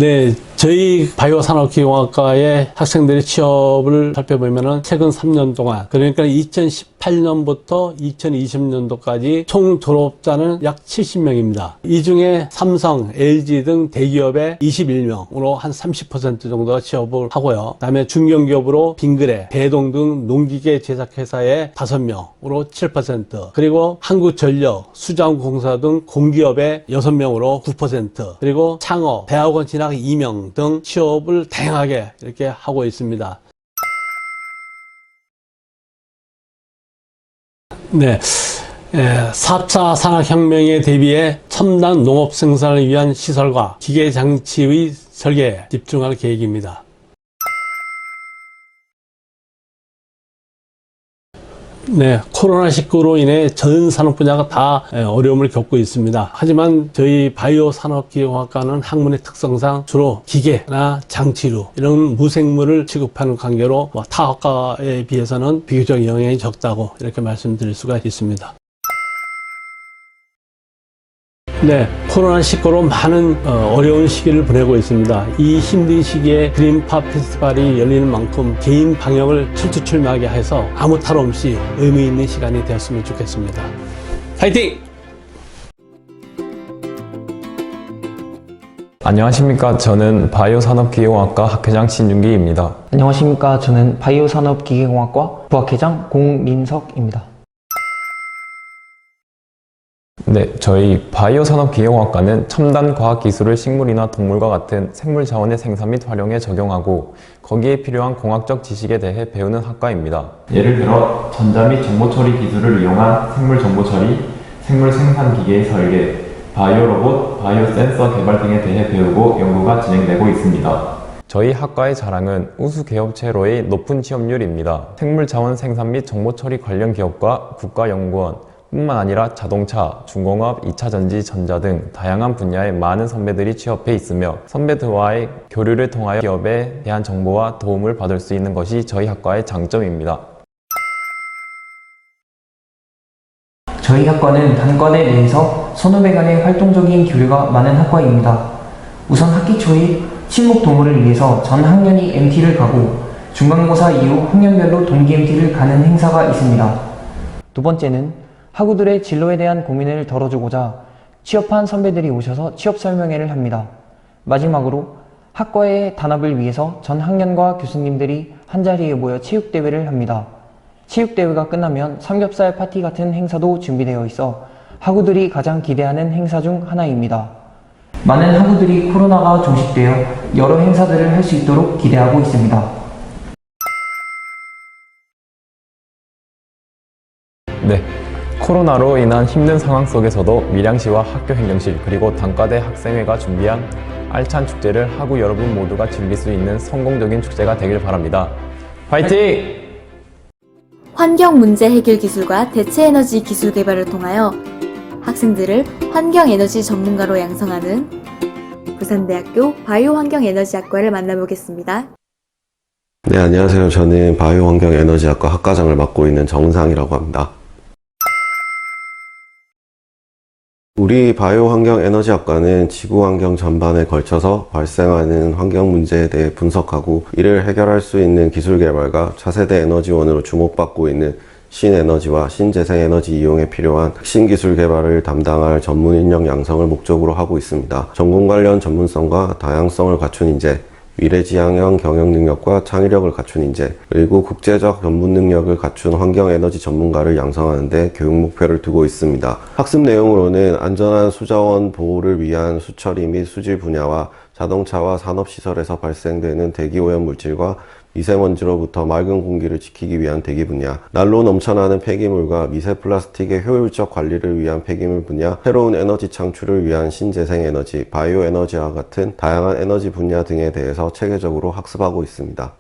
네, 저희 바이오산업기계공학과의 학생들의 취업을 살펴보면은 최근 3년 동안, 그러니까 2018년부터 2020년도까지 총 졸업자는 약 70명입니다. 이 중에 삼성, LG 등 대기업에 21명으로 한 30% 정도가 취업을 하고요. 그다음에 중견기업으로 빙그레, 대동 등 농기계 제작회사에 5명으로 7%, 그리고 한국전력, 수자원공사 등 공기업에 6명으로 9%, 그리고 창업, 대학원 진학 2명 등 취업을 다양하게 이렇게 하고 있습니다. 네. 4차 산업혁명에 대비해 첨단 농업 생산을 위한 시설과 기계 장치의 설계에 집중할 계획입니다. 네, 코로나19로 인해 전 산업 분야가 다 어려움을 겪고 있습니다. 하지만 저희 바이오 산업기계공학과는 학문의 특성상 주로 기계나 장치류 이런 무생물을 취급하는 관계로 타 학과에 비해서는 비교적 영향이 적다고 이렇게 말씀드릴 수가 있습니다. 네, 코로나19로 많은 어려운 시기를 보내고 있습니다. 이 힘든 시기에 그린파 페스티벌이 열리는 만큼 개인 방역을 철두철미하게 해서 아무 탈 없이 의미 있는 시간이 되었으면 좋겠습니다. 파이팅! 안녕하십니까. 저는 바이오산업기계공학과 학회장 신윤기입니다. 안녕하십니까. 저는 바이오산업기계공학과 부학회장 공민석입니다. 네, 저희 바이오산업기계공학과는 첨단 과학기술을 식물이나 동물과 같은 생물 자원의 생산 및 활용에 적용하고 거기에 필요한 공학적 지식에 대해 배우는 학과입니다. 예를 들어 전자 및 정보처리 기술을 이용한 생물 정보처리, 생물 생산기계 설계, 바이오로봇, 바이오센서 개발 등에 대해 배우고 연구가 진행되고 있습니다. 저희 학과의 자랑은 우수 기업체로의 높은 취업률입니다. 생물 자원 생산 및 정보처리 관련 기업과 국가연구원, 뿐만 아니라 자동차, 중공업, 2차전지, 전자 등 다양한 분야에 많은 선배들이 취업해 있으며 선배들과의 교류를 통하여 기업에 대한 정보와 도움을 받을 수 있는 것이 저희 학과의 장점입니다. 저희 학과는 단과대 내에서 선후배 간의 활동적인 교류가 많은 학과입니다. 우선 학기 초에 친목 동호를 위해서 전 학년이 MT를 가고 중간고사 이후 학년별로 동기 MT를 가는 행사가 있습니다. 두 번째는 학우들의 진로에 대한 고민을 덜어주고자 취업한 선배들이 오셔서 취업 설명회를 합니다. 마지막으로 학과의 단합을 위해서 전 학년과 교수님들이 한자리에 모여 체육대회를 합니다. 체육대회가 끝나면 삼겹살 파티 같은 행사도 준비되어 있어 학우들이 가장 기대하는 행사 중 하나입니다. 많은 학우들이 코로나가 종식되어 여러 행사들을 할 수 있도록 기대하고 있습니다. 네. 코로나로 인한 힘든 상황 속에서도 밀양시와 학교행정실 그리고 단과대 학생회가 준비한 알찬 축제를 학우 여러분 모두가 즐길 수 있는 성공적인 축제가 되길 바랍니다. 화이팅! 환경 문제 해결 기술과 대체 에너지 기술 개발을 통하여 학생들을 환경 에너지 전문가로 양성하는 부산대학교 바이오환경에너지학과를 만나보겠습니다. 네, 안녕하세요. 저는 바이오환경에너지학과 학과장을 맡고 있는 정상이라고 합니다. 우리 바이오환경에너지학과는 지구환경 전반에 걸쳐서 발생하는 환경 문제에 대해 분석하고 이를 해결할 수 있는 기술 개발과 차세대 에너지원으로 주목받고 있는 신에너지와 신재생에너지 이용에 필요한 신기술 개발을 담당할 전문 인력 양성을 목적으로 하고 있습니다. 전공 관련 전문성과 다양성을 갖춘 인재, 미래지향형 경영 능력과 창의력을 갖춘 인재, 그리고 국제적 전문 능력을 갖춘 환경에너지 전문가를 양성하는 데 교육 목표를 두고 있습니다. 학습 내용으로는 안전한 수자원 보호를 위한 수처리 및 수질 분야와 자동차와 산업시설에서 발생되는 대기오염 물질과 미세먼지로부터 맑은 공기를 지키기 위한 대기 분야, 날로 넘쳐나는 폐기물과 미세 플라스틱의 효율적 관리를 위한 폐기물 분야, 새로운 에너지 창출을 위한 신재생에너지, 바이오 에너지와 같은 다양한 에너지 분야 등에 대해서 체계적으로 학습하고 있습니다.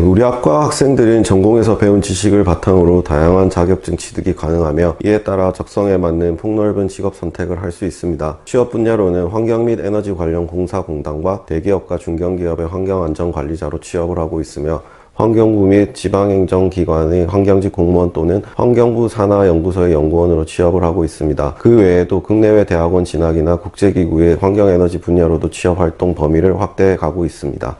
우리 학과 학생들은 전공에서 배운 지식을 바탕으로 다양한 자격증 취득이 가능하며 이에 따라 적성에 맞는 폭넓은 직업 선택을 할 수 있습니다. 취업 분야로는 환경 및 에너지 관련 공사 공단과 대기업과 중견기업의 환경안전관리자로 취업을 하고 있으며 환경부 및 지방행정기관의 환경직 공무원 또는 환경부 산하연구소의 연구원으로 취업을 하고 있습니다. 그 외에도 국내외 대학원 진학이나 국제기구의 환경에너지 분야로도 취업 활동 범위를 확대해 가고 있습니다.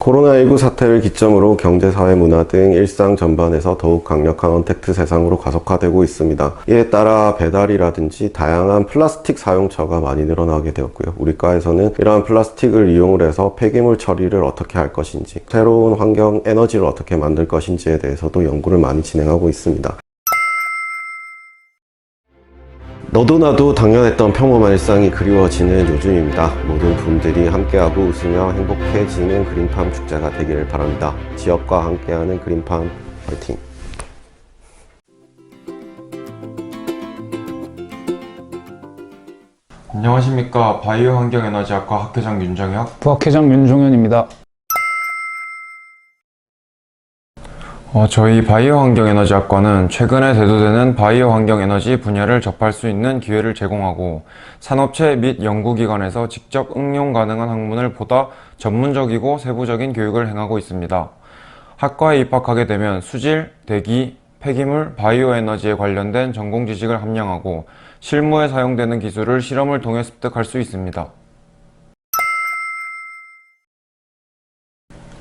코로나19 사태를 기점으로 경제, 사회, 문화 등 일상 전반에서 더욱 강력한 언택트 세상으로 가속화되고 있습니다. 이에 따라 배달이라든지 다양한 플라스틱 사용처가 많이 늘어나게 되었고요. 우리 과에서는 이러한 플라스틱을 이용을 해서 폐기물 처리를 어떻게 할 것인지, 새로운 환경 에너지를 어떻게 만들 것인지에 대해서도 연구를 많이 진행하고 있습니다. 너도 나도 당연했던 평범한 일상이 그리워지는 요즘입니다. 모든 분들이 함께하고 웃으며 행복해지는 그린팜 축제가 되기를 바랍니다. 지역과 함께하는 그린팜 화이팅! 안녕하십니까. 바이오환경에너지학과 학회장 윤정혁, 부학회장 윤종현입니다. 저희 바이오환경에너지학과는 최근에 대두되는 바이오환경에너지 분야를 접할 수 있는 기회를 제공하고 산업체 및 연구기관에서 직접 응용 가능한 학문을 보다 전문적이고 세부적인 교육을 행하고 있습니다. 학과에 입학하게 되면 수질, 대기, 폐기물, 바이오에너지에 관련된 전공 지식을 함량하고 실무에 사용되는 기술을 실험을 통해 습득할 수 있습니다.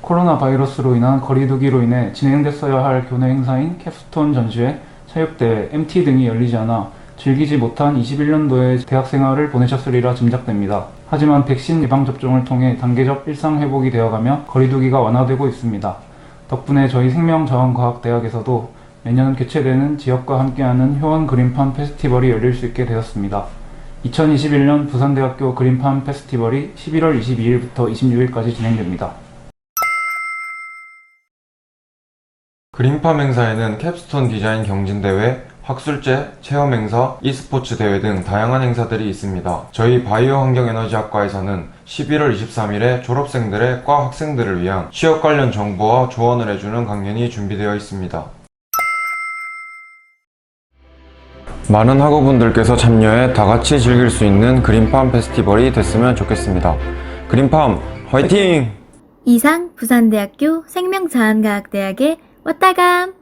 코로나 바이러스로 인한 거리두기로 인해 진행됐어야 할 교내 행사인 캡스톤 전시회, 체육대회, MT 등이 열리지 않아 즐기지 못한 21년도의 대학생활을 보내셨으리라 짐작됩니다. 하지만 백신 예방접종을 통해 단계적 일상 회복이 되어가며 거리두기가 완화되고 있습니다. 덕분에 저희 생명자원과학대학에서도 매년 개최되는 지역과 함께하는 효원 그린팜 페스티벌이 열릴 수 있게 되었습니다. 2021년 부산대학교 그린팜 페스티벌이 11월 22일부터 26일까지 진행됩니다. 그린팜 행사에는 캡스톤 디자인 경진대회, 학술제, 체험행사, e스포츠 대회 등 다양한 행사들이 있습니다. 저희 바이오환경에너지학과에서는 11월 23일에 졸업생들의 과 학생들을 위한 취업 관련 정보와 조언을 해주는 강연이 준비되어 있습니다. 많은 학우분들께서 참여해 다같이 즐길 수 있는 그린팜 페스티벌이 됐으면 좋겠습니다. 그린팜 화이팅! 이상 부산대학교 생명자원과학대학의 왔다감!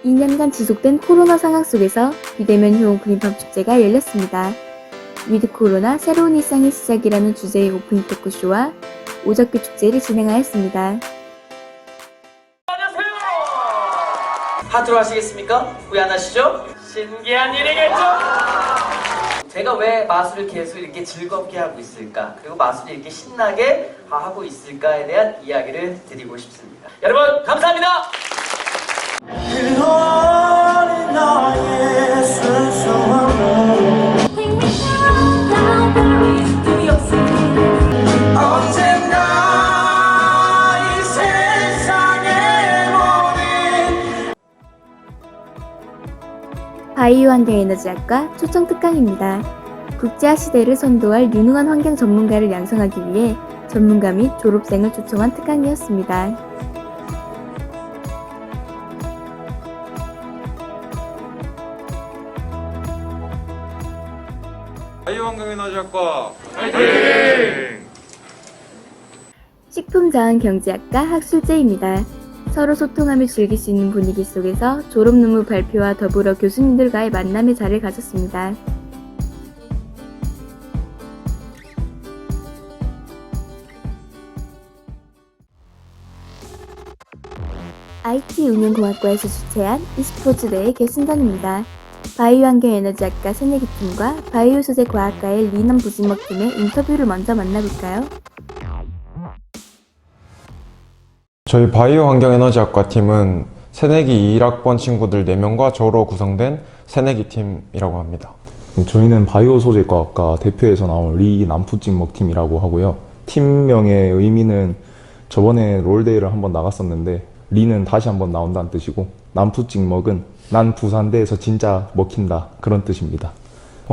(2년간) 지속된 코로나 상황 속에서 비대면 효원 그린팜 축제가 열렸습니다. 위드 코로나 새로운 일상의 시작이라는 주제의 오프닝 토크쇼와 오적교 축제를 진행하였습니다. 하트로 하시겠습니까? 왜 안 하시죠? 신기한 일이겠죠? 제가 왜 마술을 계속 이렇게 즐겁게 하고 있을까? 그리고 마술이 이렇게 신나게 하고 있을까에 대한 이야기를 드리고 싶습니다. 여러분 감사합니다. 바이오환경에너지학과 초청 특강입니다. 국제화 시대를 선도할 유능한 환경 전문가를 양성하기 위해 전문가 및 졸업생을 초청한 특강이었습니다. 바이오환경에너지학과 화이팅! 식품자원경제학과 학술제입니다. 서로 소통하며 즐길 수 있는 분위기 속에서 졸업 논문 발표와 더불어 교수님들과의 만남의 자리를 가졌습니다. IT운영공학과에서 주최한 e스포츠 대회 결승전입니다. 바이오환경에너지학과 새내기팀과 바이오소재과학과의 리넘 부진먹팀의 인터뷰를 먼저 만나볼까요? 저희 바이오환경에너지학과 팀은 새내기 21학번 친구들 4명과 저로 구성된 새내기 팀이라고 합니다. 저희는 바이오소재과학과 대표에서 나온 리 난푸찍먹 팀이라고 하고요. 팀명의 의미는 저번에 롤데이를 한번 나갔었는데 리는 다시 한번 나온다는 뜻이고 난푸찍먹은 난 부산대에서 진짜 먹힌다 그런 뜻입니다.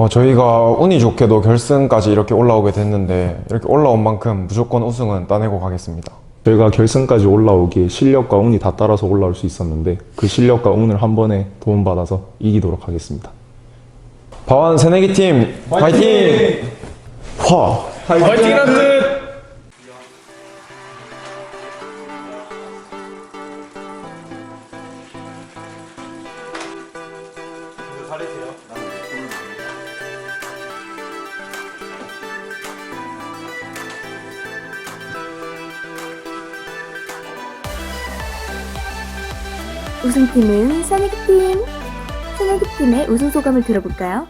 저희가 운이 좋게도 결승까지 이렇게 올라오게 됐는데 이렇게 올라온 만큼 무조건 우승은 따내고 가겠습니다. 저희가 결승까지 올라오기에 실력과 운이 다 따라서 올라올 수 있었는데 그 실력과 운을 한 번에 도움받아서 이기도록 하겠습니다. 바완 새내기 팀 화이팅! 화이팅이란 뜻! 우승팀은 새내기팀. 새내기팀의 우승 소감을 들어볼까요?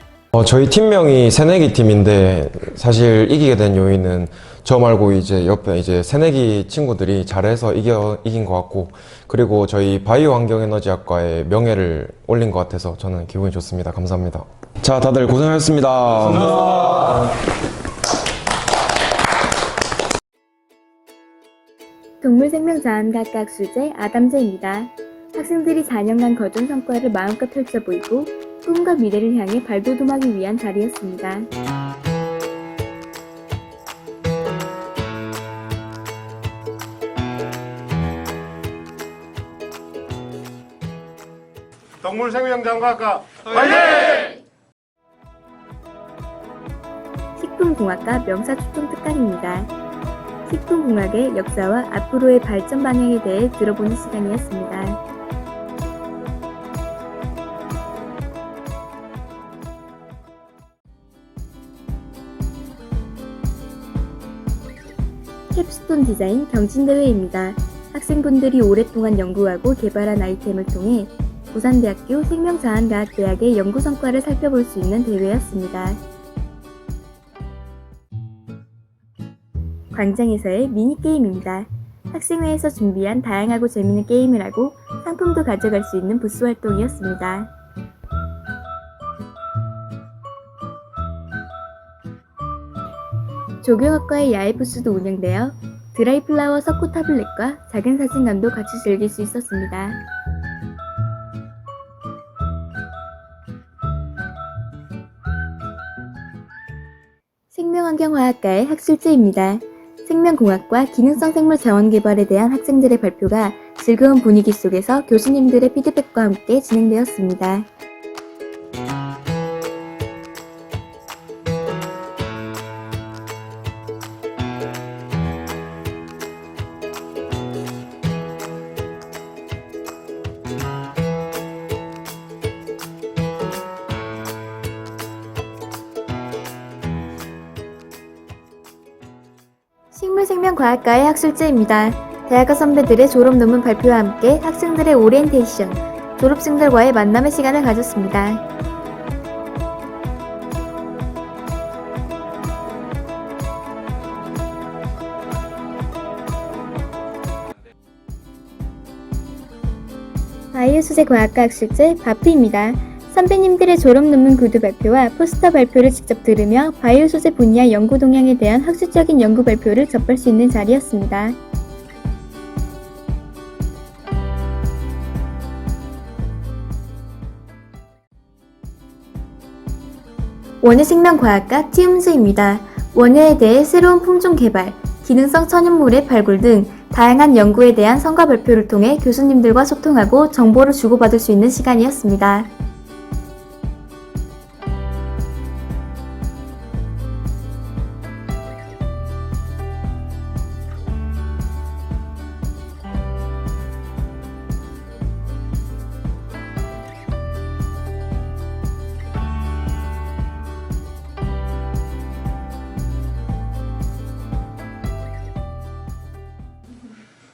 저희 팀명이 새내기 팀인데 사실 이기게 된 요인은 저 말고 이제 옆에 이제 새내기 친구들이 잘해서 이긴 것 같고, 그리고 저희 바이오 환경 에너지 학과의 명예를 올린 것 같아서 저는 기분이 좋습니다. 감사합니다. 자, 다들 고생하셨습니다. 감사합니다. 동물생명자원과학과 학술제 아담제입니다. 학생들이 4년간 거둔 성과를 마음껏 펼쳐 보이고 꿈과 미래를 향해 발돋움하기 위한 자리였습니다. 동물생명자원과학과 화이팅! 식품공학과 명사초청 특강입니다. 식품공학의 역사와 앞으로의 발전 방향에 대해 들어보는 시간이었습니다. 캡스톤 디자인 경진대회입니다. 학생분들이 오랫동안 연구하고 개발한 아이템을 통해 부산대학교 생명자원과학대학의 연구 성과를 살펴볼 수 있는 대회였습니다. 광장에서의 미니게임입니다. 학생회에서 준비한 다양하고 재미있는 게임을 하고 상품도 가져갈 수 있는 부스 활동이었습니다. 조경학과의 야외 부스도 운영되어 드라이플라워 석고 타블렛과 작은 사진관도 같이 즐길 수 있었습니다. 생명환경화학과의 학술제입니다. 생명공학과 기능성 생물 자원 개발에 대한 학생들의 발표가 즐거운 분위기 속에서 교수님들의 피드백과 함께 진행되었습니다. 식물생명과학과의 학술제입니다. 대학교 선배들의 졸업 논문 발표와 함께 학생들의 오리엔테이션, 졸업생들과의 만남의 시간을 가졌습니다. 바이오 소재 과학과 학술제 바피입니다. 선배님들의 졸업 논문 구두 발표와 포스터 발표를 직접 들으며 바이오 소재 분야 연구 동향에 대한 학술적인 연구 발표를 접할 수 있는 자리였습니다. 원예생명과학과 티움즈입니다. 원예에 대해 새로운 품종 개발, 기능성 천연물의 발굴 등 다양한 연구에 대한 성과 발표를 통해 교수님들과 소통하고 정보를 주고받을 수 있는 시간이었습니다.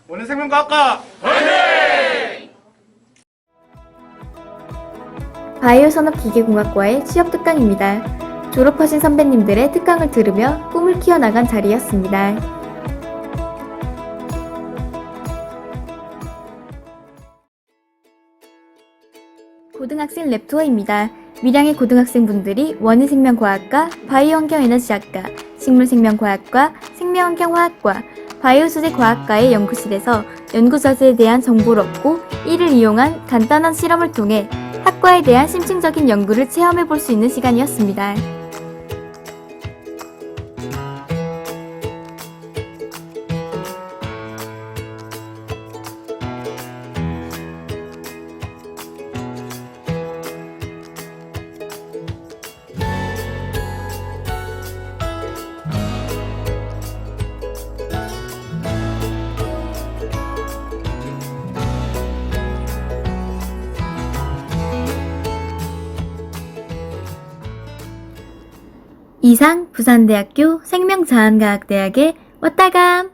원예생명과학과 화이팅! 바이오산업기계공학과의 취업특강입니다. 졸업하신 선배님들의 특강을 들으며 꿈을 키워나간 자리였습니다. 고등학생 랩투어입니다. 밀양의 고등학생분들이 원예생명과학과, 바이오환경에너지학과, 식물생명과학과, 생명환경화학과, 바이오소재과학과의 연구실에서 연구자재에 대한 정보를 얻고 이를 이용한 간단한 실험을 통해 학과에 대한 심층적인 연구를 체험해 볼 수 있는 시간이었습니다. 이상 부산대학교 생명자원과학대학의 왔다감